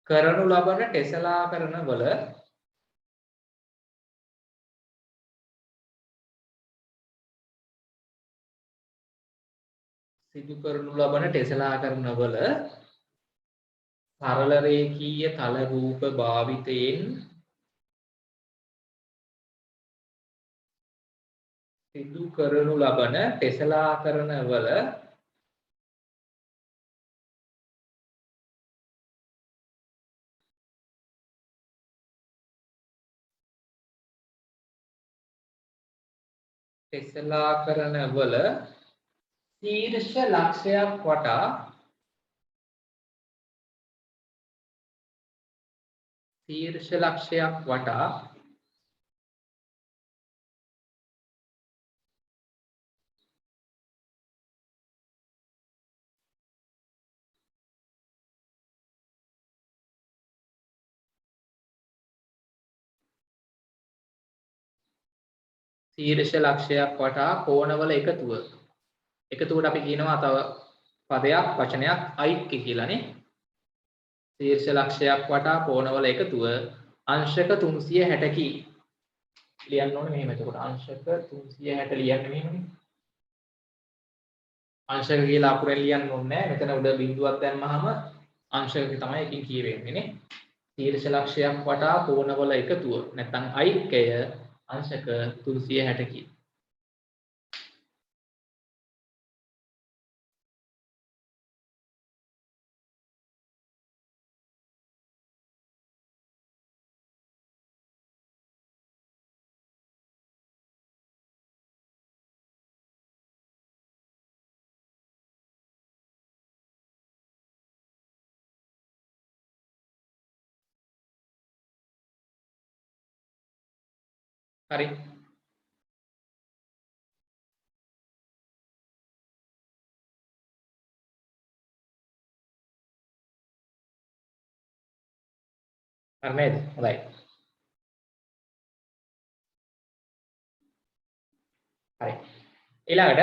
Speaker 1: කරනු ලබන ටෙසලාකරණ වල සිදු කරනු ලබන ටෙසලාකරණ වල සරල රේඛීය තල රූප භාවිතයෙන් සිදු කරනු ලබන ටෙසලාකරණ වල ශීර්ෂ ලක්ෂයක් වටා කෝණවල එකතුවට අපි කියනවා තව පදයක් වචනයක් ඓක්‍ය කියලානේ. ශීර්ෂ ලක්ෂයක් වටා කෝණවල එකතුව අංශක 360කි. ලියන්න ඕනේ මෙහෙම. එතකොට අංශක 360 ලියන්නේ මෙහෙමනේ. අංශක කියලා අකුරෙන් ලියන්න ඕනේ නැහැ. මෙතන උඩ බිඳුවක් දැම්මහම අංශක තමයි එකකින් කියවෙන්නේ නේ. ශීර්ෂ ලක්ෂයක් වටා කෝණවල එකතුව නැත්නම් ඓක්‍යය අංශක 360කි. හරි. හරි නේද? හොඳයි. හරි. ඊළඟට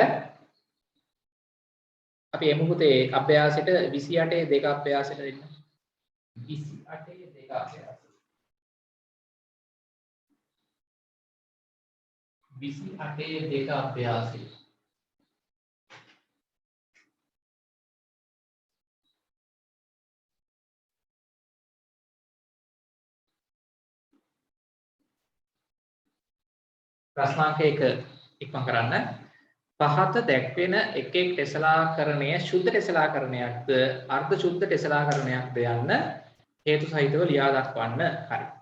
Speaker 1: අපි එමු පුතේ අභ්‍යාසයට 28 දෙක අභ්‍යාසයට දෙන්න. 28 දෙක අභ්‍යාස. 28 දෙක අභ්‍යාසය. ප්‍රශ්නාංක 1 ඉක්මන් කරන්න. පහත දැක්වෙන එක් එක් ටෙසලාකරණය ශුද්ධ ටෙසලාකරණයක්ද අර්ධ ශුද්ධ ටෙසලාකරණයක්ද යන්න හේතු සහිතව ලියා දක්වන්න. හරි.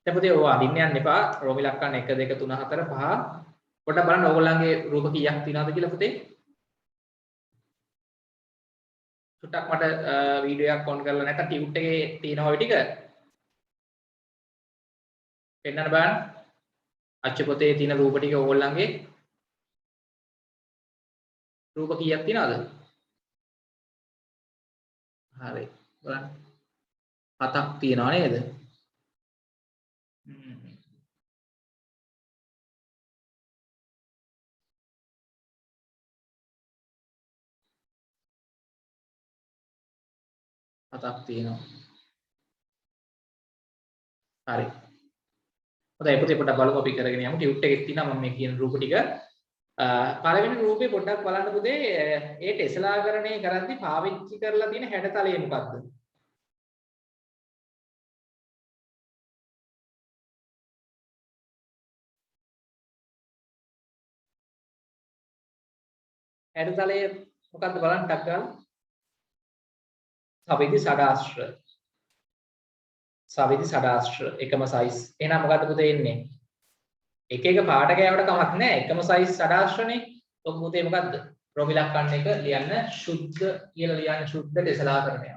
Speaker 1: දැන් පුතේ ඔය අදින්න යන්න එපා. රෝම ඉලක්කම් 1 2 3 4 5 පොඩ්ඩක් බලන්න ඕගොල්ලන්ගේ රූප කීයක් තියෙනවද කියලා පුතේ. චුට්ටක් මට වීඩියෝ එකක් ඔන් කරලා නැත්නම් ටියුට් එකේ තියෙනවා ඔය ටික. පෙන්නන්න බලන්න. අච්චු පොතේ තියෙන රූප ටික ඕගොල්ලන්ගේ රූප කීයක් තියෙනවද? හරි. බලන්න. 7ක් තියෙනවා නේද? හතක් තියෙනවා. හරි. හොඳයි පුතේ පොඩ්ඩක් බලමු අපි කරගෙන යමු. ටියුට් එකේ තියෙනවා මම මේ කියන රූප ටික. පළවෙනි රූපේ පොඩ්ඩක් බලන්න පුතේ ඒ ටෙස්ලාකරණය කරද්දී පාවිච්චි කරලා තියෙන හැඩතලය මොකක්ද? හැඩතලය මොකක්ද බලන්න ටක් ගාලා. සවිදි සඩාස්ත්‍ර. සවිදි සඩාස්ත්‍ර එකම සයිස්. එහෙනම් මොකද්ද පුතේ එන්නේ? එක එක පාට ගෑවට කමක් නැහැ. එකම සයිස් සඩාස්ත්‍රනේ. ඔක පුතේ මොකද්ද? රෝම ඉලක්කම් එක ලියන්න ශුද්ධ කියලා ලියන්න ශුද්ධ ටෙස්ලාකරණය.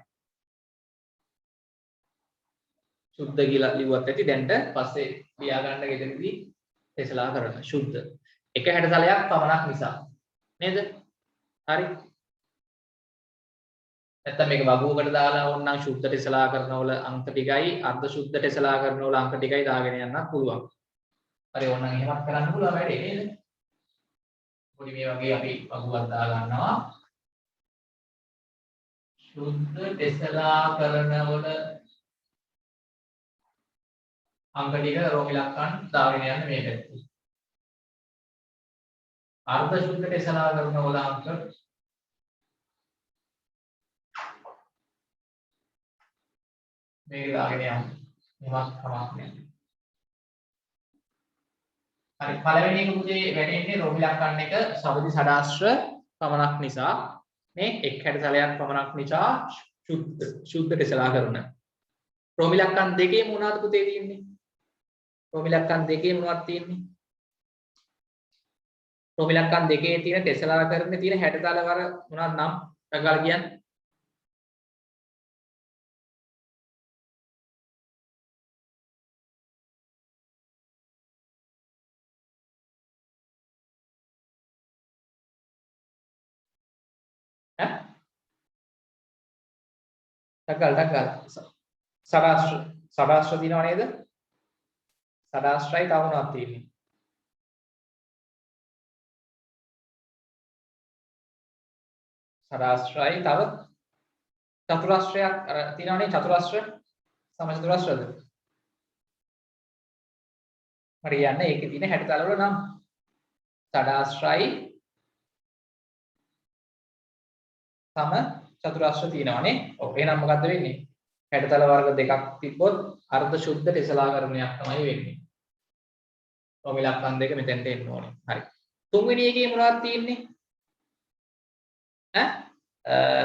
Speaker 1: සුද්ධ කියලා ලිව්වත් ඇති දැන්ට පස්සේ ලියා ගන්න ගෙදරදී ටෙස්ලා කරන සුද්ධ එක හැඩතලයක් පමණක් නිසා නේද හරි නැත්නම් මේක වගුවකට දාලා ඕනනම් සුද්ධ ටෙස්ලා කරනවල අංක ටිකයි අර්ධ සුද්ධ ටෙස්ලා කරනවල අංක ටිකයි දාගෙන යන්නත් පුළුවන් හරි ඕනනම් එහෙමත් කරන්න පුළුවන් වැඩේ නේද පොඩි මේ වගේ අපි වගුවක් දා ගන්නවා සුද්ධ ටෙස්ලා කරනවල අංක ටික රෝම ඉලක්කම් දාගෙන යන්න මේ පැත්තේ. අර්ධ සුද්ධ ටෙස්ලා කරනවල අංක මේක දාගෙන යන්න. මේවත් කමක් නැහැ. හරි පළවෙනි එක පුතේ වැටෙන්නේ රෝම ඉලක්කම් එක සමදි සඩාස්ත්‍ර පමණක් නිසා මේ එක් හැඩතලයක් පමණක් නිසා සුද්ධ ටෙස්ලා කරන. රෝම ඉලක්කම් දෙකේ මොනවාද පුතේ තියෙන්නේ? රෝම ඉලක්කම් දෙකේ මොනවද තියෙන්නේ? රෝම ඉලක්කම් දෙකේ තියෙන ටෙස්ලා කරන්නේ තියෙන හැඩතල වර මොනවද නම් රගාල කියන්නේ? ඈ? රගාල සඩාස්ත්‍ර දිනව නේද? සඩාස්ත්‍රයි තව මොනවද තියෙන්නේ? සඩාස්ත්‍රයි තව චතුරාස්ත්‍රයක් තියෙනවනේ චතුරාස්ත්‍ර සමචතුරාස්ත්‍රද? හරි යන්න ඒකේ තියෙන හැඩතල වල නම් සඩාස්ත්‍රයි සම චතුරාස්ත්‍ර තියෙනවනේ. ඔව් එහෙනම් මොකද්ද වෙන්නේ? හැඩතල වර්ග දෙකක් තිබ්බොත් අර්ධ සුද්ධ ටෙස්ලා කරණයක් තමයි වෙන්නේ. රෝම ඉලක්කම් දෙක මෙතෙන්ට එන්න ඕනේ. හරි. තුන්වෙනි එකේ මොනවද තියෙන්නේ?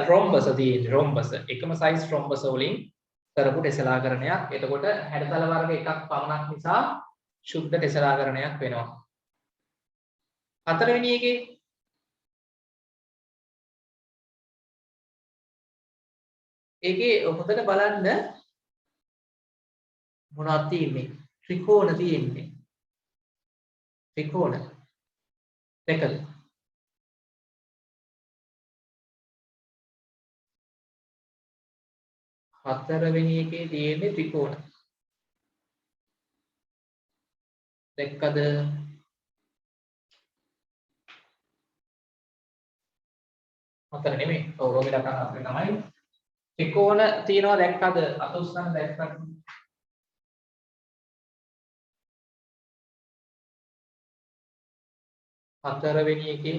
Speaker 1: රොම්බස තියෙන්නේ. රොම්බස එකම සයිස් රොම්බස වලින් කරපු ටෙස්ලා කරණයක්. එතකොට හැඩතල වර්ග එකක් පමණක් නිසා සුද්ධ ටෙස්ලා කරණයක් වෙනවා. හතරවෙනි එකේ ඒකේ හොඳට බලන්න මොනවද තියෙන්නේ? ත්‍රිකෝණ තියෙන්නේ. ත්‍රිකෝණ දෙකද? හතරවෙනි එකේ තියෙන්නේ ත්‍රිකෝණ. දැක්කද? හතර නෙමෙයි. ඔව් රෝම ඉලක්කම් හතර තමයි. ත්‍රිකෝණ තියෙනවා දැක්කද? අත උස්සන්න දැක්කද? හතරවෙනි එකේ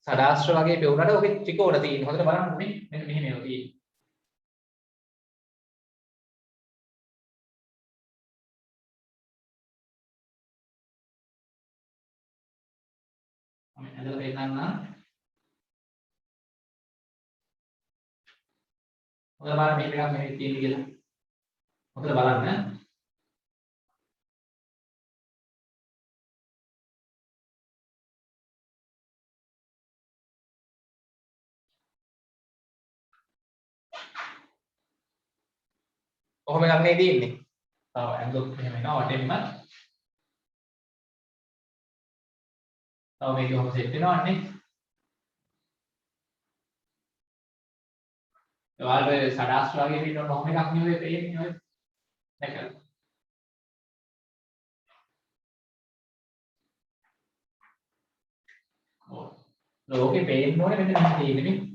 Speaker 1: සඩාස්ත්‍ර වගේ පෙවුනට ඔකේ ත්‍රිකෝණ තියෙනවා. හොඳට බලන්න මේ මෙන්න මෙහෙම ඒවා තියෙන්නේ. මම ඇදලා පෙන්නන්න. හොඳට බලන්න මේක එකක් මෙහෙම තියෙන්නේ කියලා. හොඳට බලන්න. කොහොම එකක් නේ තියෙන්නේ. තව ඇඳුම් මෙහෙම එනවා වටෙන්ම. තව මේක කොහොම සෙට් වෙනවන්නේ. ඔයාලට සඩාස්ත්‍ර වගේ පිටන කොහොම එකක් නෙවෙයි පේන්නේ ඔය. දැකලා. ඔව්. ලෝකේ පේන්න ඕනේ මෙතන මෙහෙම තියෙන්නේ නේ.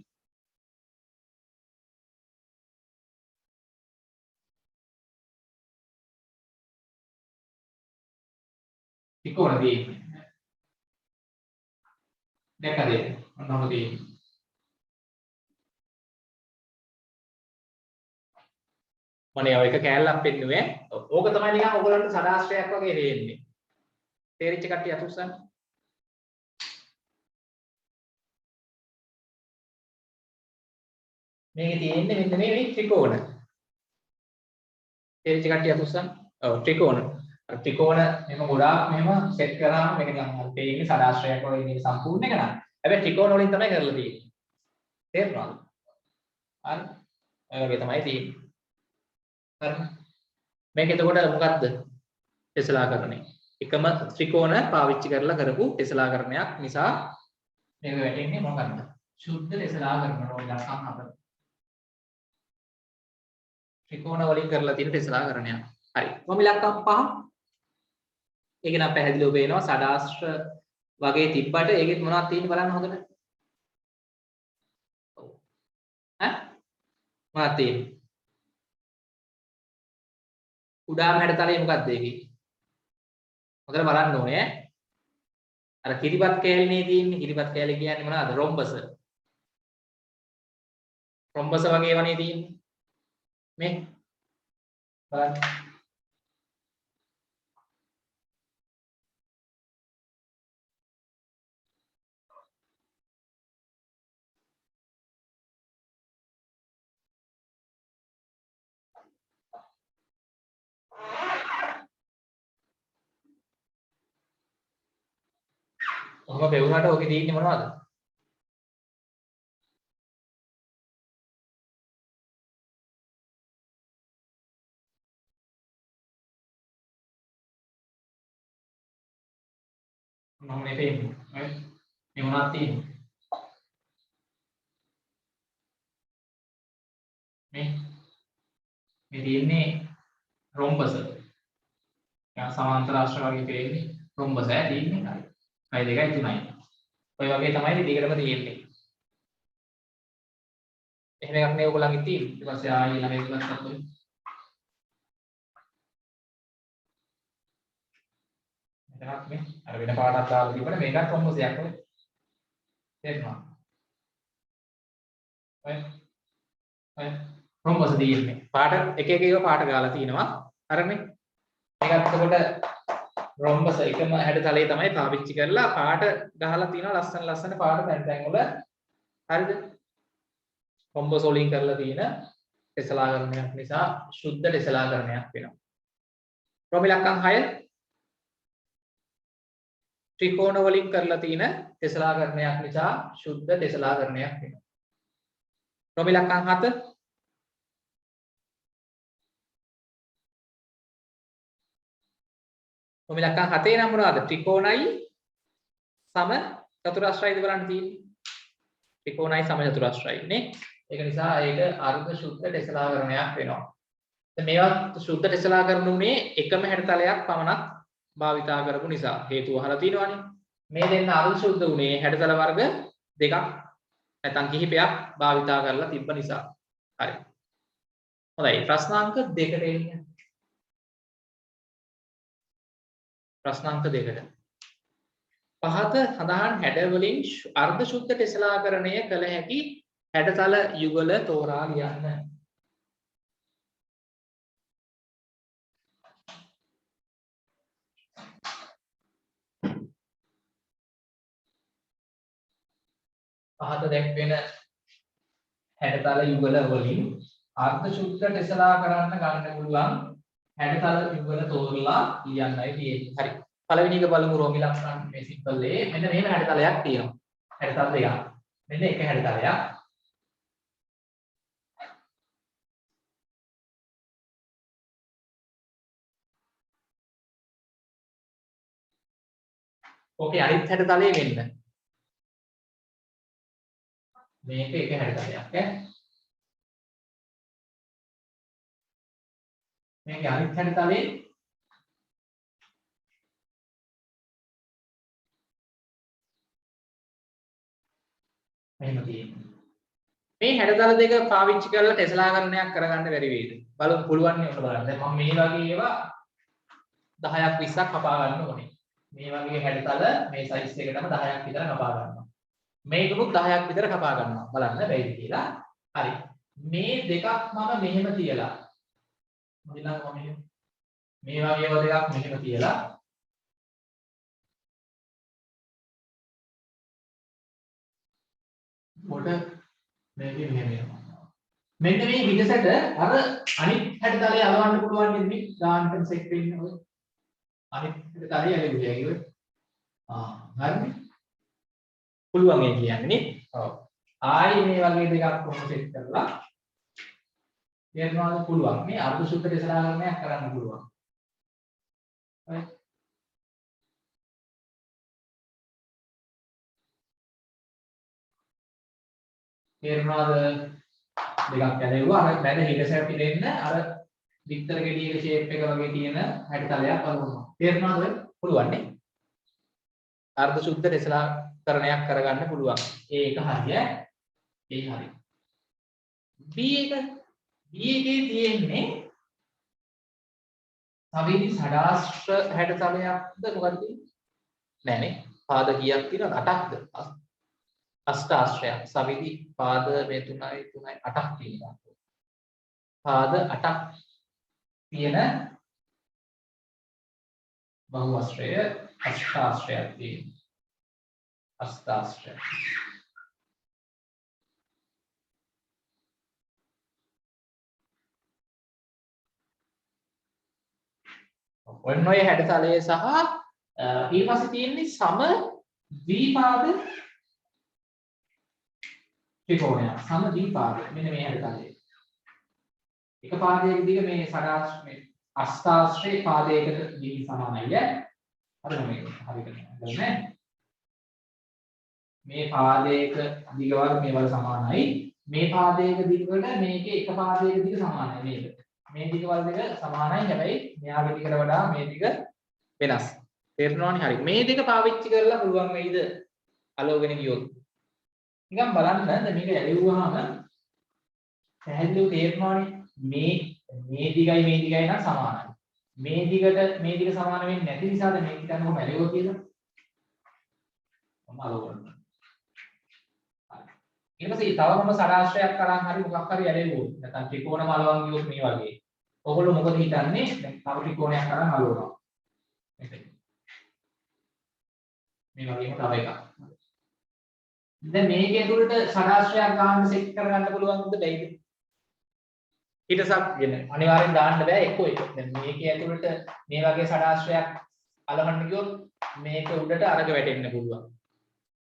Speaker 1: ත්‍රිකෝණ තියෙන්නේ. දැක්කද? ඔන්නම තියෙන්නේ. මනේ ඔය එක කෑල්ලක් පෙන්නුවේ. ඕක තමයි නිකන් ඔයගලන්ට සඩාස්ත්‍රයක් වගේ දෙන්නේ. තේරිච්ච කට්ටිය අතුස්සන්න. මේකේ තියෙන්නේ මෙන්න මේ ත්‍රිකෝණ. තේරිච්ච කට්ටිය අතුස්සන්. ඔව් ත්‍රිකෝණ. අර ත්‍රිකෝණ මෙහෙම ගොඩාක් මෙහෙම සෙට් කරාම මේක නිකන් අර පේන්නේ සදාශ්‍රයයක් වගේ ඉන්නේ සම්පූර්ණ එක නෑ. හැබැයි ත්‍රිකෝණ වලින් තමයි කරලා තියෙන්නේ. තේරුණාද? හරි. ඔය වගේ තමයි තියෙන්නේ. හරි. මේක එතකොට මොකද්ද? ටෙස්ලාකරණය. එකම ත්‍රිකෝණ පාවිච්චි කරලා කරපු ටෙස්ලාකරණයක් නිසා මේක වැටෙන්නේ මොකක්ද? සුද්ධ ටෙස්ලාකරණ වල ඉලක්කම් හතර. ත්‍රිකෝණ වලින් කරලා තියෙන ටෙස්ලාකරණයක්. හරි. කොහොම ඉලක්කම් පහ? ඒක නම් පැහැදිලිව පේනවා සදාස්ත්‍ර වගේ තිබ්බට ඒකෙත් මොනවද තියෙන්නේ බලන්න හොඳට. ඔව්. ඈ? මොනවද තියෙන්නේ? උඩාම හැඩතලයේ මොකක්ද ඒකේ? හොඳට බලන්න ඕනේ ඈ. අර කිරිපත් කෑල්ලේ තියෙන්නේ කිරිපත් කෑල්ල කියන්නේ මොනවද? රොම්බස්. රොම්බස් වගේ වනේ තියෙන්නේ. මේ බලන්න. ඔහොම පෙවුනට ඔකේ තියෙන්නේ මොනවද? මම මේ පේන්නේ. හරි. මේ මොනවද තියෙන්නේ? මේ තියෙන්නේ රොම්බස්. යා සමාන්තර අක්ෂර වගේ පේන්නේ රොම්බස් ඈ තියෙන්නේ. හරි. 2 2 3යි. ඔය වගේ තමයි දිගටම තියෙන්නේ. එහෙම එකක් නේ ඔයගොල්ලන්ගේ තියෙන්නේ. ඊට පස්සේ ආයෙ ළඟ එකක් ගත්තොත් මෙතනක් මේ අර වෙන පාටක් දාලා තිබුණා මේකත් රොම්බසයක් ඔය. තේරුණා? ඔය ඔය රොම්බස් තියෙන්නේ. පාට එක එක පාට ගාලා තිනවා. හරිනේ. මේකත් එතකොට රොම්බස් එකම හැඩතලයේ තමයි පාවිච්චි කරලා පාට ගහලා තිනවා ලස්සන පාට තැන් වල. හරිද? රොම්බස් වලින් කරලා තියෙන ටෙස්ලාකරණයක් නිසා සුද්ධ ටෙස්ලාකරණයක් වෙනවා. ක්‍රම ඉලක්කම් 6 ත්‍රිකෝණ වලින් කරලා තියෙන ටෙස්ලාකරණයක් නිසා සුද්ධ ටෙස්ලාකරණයක් වෙනවා. ක්‍රම ඉලක්කම් 7 ක්‍රම ඉලක්කම් 7 නම් මොනවද? ත්‍රිකෝණයි සම චතුරස්‍රයද බලන්න තියෙන්නේ. ත්‍රිකෝණයි සම චතුරස්‍රයයි නේ. ඒක නිසා ඒක අර්ධ සුද්ධ ටෙස්ලාකරණයක් වෙනවා. දැන් මේවත් සුද්ධ ටෙස්ලාකරණ උනේ එකම හැඩතලයක් පමණක් භාවිතා කරපු නිසා. හේතුව අහලා තියෙනවානේ. මේ දෙන්න අර්ධ සුද්ධ උනේ හැඩතල වර්ග දෙකක් නැත්නම් කිහිපයක් භාවිතා කරලා තිබ්බ නිසා. හරි. හොඳයි. ප්‍රශ්නාංක 2ට එන්නේ. ප්‍රශ්නාංක 2ට. පහත සඳහන් හැඩ වලින් අර්ධ සුද්ධ ටෙස්ලාකරණය කළ හැකි හැඩතල යුගල තෝරා ලියන්න. පහත දැක්වෙන හැඩතල යුගල වලින් අර්ධ සුද්ධ ටෙස්ලාකරණ ගන්න පුළුවන් හැඩතල යුගල තෝරලා ලියන්නයි තියෙන්නේ. හරි. පළවෙනි එක බලමු රෝමි ලක්ෂණ මේ සිම්පල් ඒ. මෙන්න මෙහෙම හැඩතලයක් තියෙනවා. හැඩතල දෙකක්. මෙන්න එක හැඩතලයක්. ඕකේ අනිත් හැඩතලයේ මෙන්න. මේක එක හැඩතලයක් ඈ. මේකේ අනිත් හැඩතලයේ මෙහෙම තියෙනවා. මේ හැඩතල දෙක පාවිච්චි කරලා ටෙස්ලාකරණයක් කරගන්න බැරි වේද? බලමු පුළුවන් නේ ඔන්න බලන්න. දැන් මම මේ වගේ ඒවා 10ක් 20ක් කපා ගන්න ඕනේ. මේ වගේ හැඩතල මේ සයිස් එකටම 10ක් විතර කපා ගන්නවා. මේකමුත් 10ක් විතර කපා ගන්නවා. බලන්න බැයිද කියලා. හරි. මේ දෙකක් මම මෙහෙම තියලා මොදිලා මම මේ වගේ ඒවා දෙකක් මෙහෙම තියලා පොඩ මේකේ මෙහෙම යනවා. මෙන්න මේ විදසට අර අනිත් හැඩතලය අලවන්න පුළුවන් නේද මේ ගාන්ටන් සෙට් වෙන්නේ ඔය අනිත් හැඩතලය ඇලෙන්නේ ඒක හරිනේ පුළුවන් ඒ කියන්නේ නේ ඔව් ආයි මේ වගේ දෙකක් කොහොම සෙට් කරලා තේරෙනවද පුළුවන් මේ අර්ධ සුද්ධ දේශනාකරණයක් කරන්න පුළුවන් හරි තේරෙනවද දෙකක් ඇලෙවුවා අර මැද හිටසැප් ඉඳෙන්න අර විතර ගෙඩියක ෂේප් එක වගේ තියෙන හැඩතලයක් අලවනවා තේරෙනවද ඔය පුළුවන් නේ අර්ධ සුද්ධ දේශනාකරණයක් කරගන්න පුළුවන් ඒක හරිය ඒ හරි B එකේ තියෙන්නේ සවේදී සඩාස්ත්‍ර හැඩතලයක්ද මොකක්ද තියෙන්නේ නෑනේ පාද කීයක් තියෙනවද 8ක්ද අෂ්ටාශ්‍රයක් සවේදී පාද මේ 3යි 8ක් තියෙනවා පාද 8ක් තියෙන බහුවස්ත්‍රය අෂ්ටාශ්‍රයක් තියෙනවා අෂ්ටාශ්‍රය ඔන්න ඔය හැඩතලයේ සහ ඊට පස්සේ තියෙන්නේ සම ද්විපාද ත්‍රිකෝණය සම ද්විපාද මෙන්න මේ හැඩතලයේ එක පාදයක දිග මේ සඩාශ්‍ර මේ අෂ්ටාශ්‍රේ පාදයකට දිග සමානයි හරිද මේක හරියට ගන්න මේ පාදයක දිගවල මේවල සමානයි මේ පාදයක දිගවල මේකේ එක පාදයක දිග සමානයි මේක මේ දිගවල දෙක සමානයි හැබැයි මෙයාගේ දිගට වඩා මේ දිග වෙනස් තේරෙනවනේ හරි මේ දෙක පාවිච්චි කරලා පුළුවන් වෙයිද අලෝගෙන ගියොත් නිකන් බලන්න දැන් මේක ඇලෙවුවාම පැහැදිලිව තේරෙනවනේ මේ දිගයි නම් සමානයි මේ දිගට මේ දිග සමාන වෙන්නේ නැති නිසාද මේක හිතන්න කොහොම ඇලෙවුවා කියලා මම අලෝගන්න ඊට පස්සේ තව මොන සරාශ්‍රයක් කරන් හරි මොකක් හරි ඇලෙවුවොත් නැත්නම් ත්‍රිකෝණ මලවන් ගියොත් මේ වගේ ඔයගොල්ලෝ මොකද හිතන්නේ දැන් තව ත්‍රිකෝණයක් කරන් අලවනවා මේ වගේම තව එකක් දැන් මේකේ ඇතුළට සරාශ්‍රයක් ගන්න සෙට් කරගන්න පුළුවන්ද බැයිද ඊටසක් කියන අනිවාර්යෙන් දාන්න බෑ එක්කෝ එක දැන් මේකේ ඇතුළට මේ වගේ සරාශ්‍රයක් අලවන්න ගියොත් මේක උඩට අරග වැටෙන්න පුළුවන්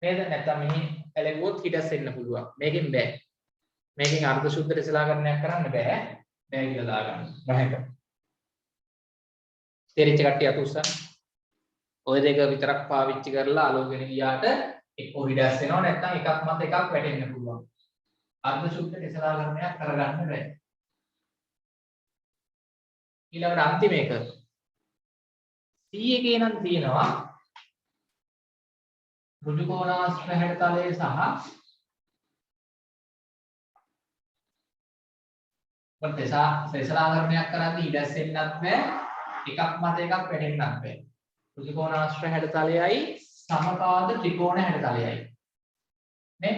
Speaker 1: නේද නැත්නම් මෙහි ඇලෙවුවොත් හිටස් එන්න පුළුවන් මේකෙන් බෑ මේකෙන් අර්ධ සුද්ධ දේශනාකරණයක් කරන්න බෑ කියලා දාගන්න බහැක තේරිච්ච කට්ටිය අත උස්සන්න ඔය දෙක විතරක් පාවිච්චි කරලා අලෝගෙන ගියාට එක්කෝ හිටස් වෙනවා නැත්නම් එකක් මත එකක් වැටෙන්න පුළුවන් අර්ධ සුද්ධ දේශනාකරණයක් කරගන්න බෑ ඊළඟට අන්තිම එක C එකේ නම් තියෙනවා ඍජු කෝණාශ්‍ර හැඩතලයේ සහ දේශනාකරණයක් කරද්දී ඉඩස් එන්නත් බෑ එකක් මත එකක් වැටෙන්නත් බෑ ඍජු කෝණාශ්‍ර හැඩතලයයි සමපාද ත්‍රිකෝණ හැඩතලයයි නේ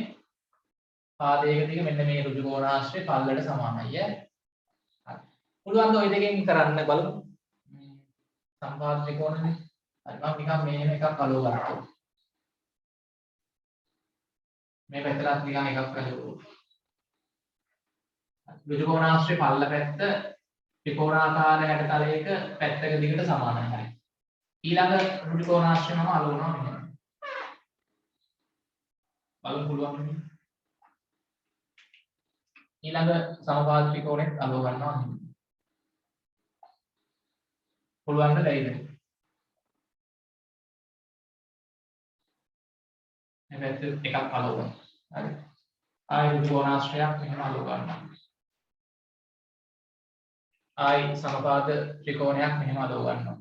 Speaker 1: පාදයක දිග මෙන්න මේ ඍජු කෝණාශ්‍රය පල්ලට සමානයි හරි පුළුවන් ද ඔය දෙකෙන් කරන්න බලමු සමපාද ත්‍රිකෝණනේ හරි මම නිකන් මෙහෙම එකක් අලව ගන්නවා මේ පැත්තට නිකන් එකක් කරලා ඍජු කෝණාශ්‍රය පල්ල පැත්ත ත්‍රිකෝණාකාර හැඩතලයක පැත්තක දිගට සමානයි හරි ඊළඟ ඍජු කෝණාශ්‍රය මම අලවනවා මෙහෙම බලමු පුළුවන් නේ ඊළඟ සමපාද ත්‍රිකෝණෙත් අලව ගන්නවා මෙහෙම පුළුවන් ද බැයිද මේ පැත්ත එකක් අලව ගන්න හරි ආයි ඍජු කෝණාශ්‍රයක් මෙහෙම අලව ගන්නවා ආයි සමපාද ත්‍රිකෝණයක් මෙහෙම අලව ගන්නවා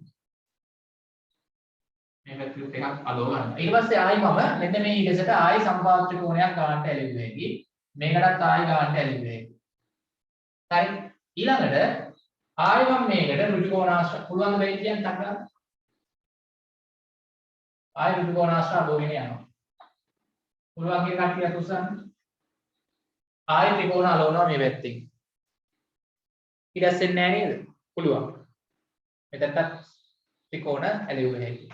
Speaker 1: මේ පැත්තට එකක් අලව ගන්නවා ඊට පස්සේ ආයි මම මෙන්න මේ ඉඩසට ආයි සමපාද ත්‍රිකෝණයක් ගන්නට ඇලෙන්නේ මේකටත් ආයි ගන්නට ඇලෙන්නේ හරි ඊළඟට ආයි මම මේකට ඍජු කෝණාශ්‍ර පුළුවන් වෙයි කියන තකලා ආයි ඍජු කෝණාශ්‍ර අලවගෙන යනවා පුළුවන් කියන කට්ටිය අතුස්සන්න ආයි ත්‍රිකෝණ අලවනවා මේ පැත්තෙන් ඉඩස් එන්නේ නැහැ නේද පුළුවන් මෙතනට ත්‍රිකෝණ ඇලෙවුවේ හැටි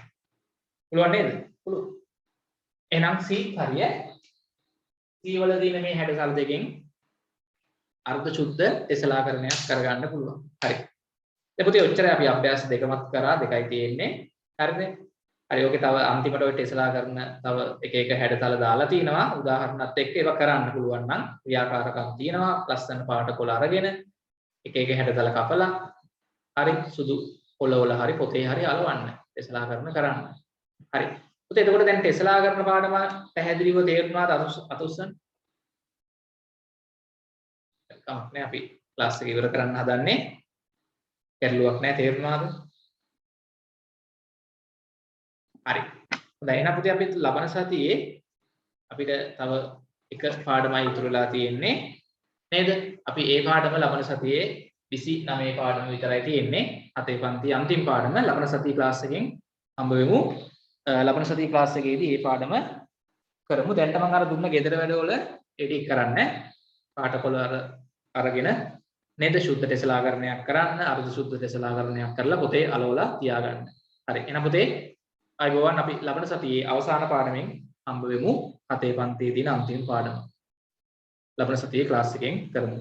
Speaker 1: පුළුවන් නේද පුළුවන් එහෙනම් C හරිය C වල දින මේ හැඩතල දෙකෙන් අර්ධ සුද්ධ තෙසලාකරණයක් කරගන්න පුළුවන්. හරි. දැන් පුතේ ඔච්චරයි අපි අභ්‍යාස දෙකමත් කරා දෙකයි තියෙන්නේ. හරිද? හරි ඔකේ තව අන්තිමට ඔය ටෙස්ලා කරන තව එක එක හැඩතල දාලා තිනවා. උදාහරණත් එක්ක ඒවා කරන්න පුළුවන් නම් ක්‍රියාකාරකම් තියෙනවා. ලස්සන පාට කොළ අරගෙන එක එක හැඩතල කපලා හරි සුදු කොළවල හරි පොතේ හරි අලවන්න. ටෙස්ලා කරන්න. හරි. පුතේ එතකොට දැන් ටෙස්ලා කරන පාඩම පැහැදිලිව තේරුණාද අතුස්සන්? කමක් නෑ අපි ක්ලාස් එක ඉවර කරන්න හදන්නේ. ගැටලුවක් නෑ තේරුණාද? හරි. හොඳයි එහෙනම් පුතේ අපි ලබන සතියේ අපිට තව එක පාඩමයි ඉතුරු වෙලා තියෙන්නේ නේද? අපි ඒ පාඩම ලබන සතියේ 29 පාඩම විතරයි තියෙන්නේ. 7 පන්ති අන්තිම පාඩම ලබන සතියේ ක්ලාස් එකෙන් හම්බ වෙමු. ලබන සතියේ ක්ලාස් එකේදී මේ පාඩම කරමු. දැන්ට මම අර දුන්න ගෙදර වැඩවල එඩිට් කරන්න පාටකොළ අරගෙන නේද සුද්ධ ටෙස්ලාකරණයක් කරන්න අර්ධ සුද්ධ ටෙස්ලාකරණයක් කරලා පොතේ අලවලා තියාගන්න. හරි. එහෙනම් පොතේ අයබෝවන් අපි ලබන සතියේ අවසාන පාඩමෙන් හම්බ වෙමු. 7 පන්තියේ තියෙන අන්තිම පාඩම. ලබන සතියේ ක්ලාස් එකෙන් කරමු.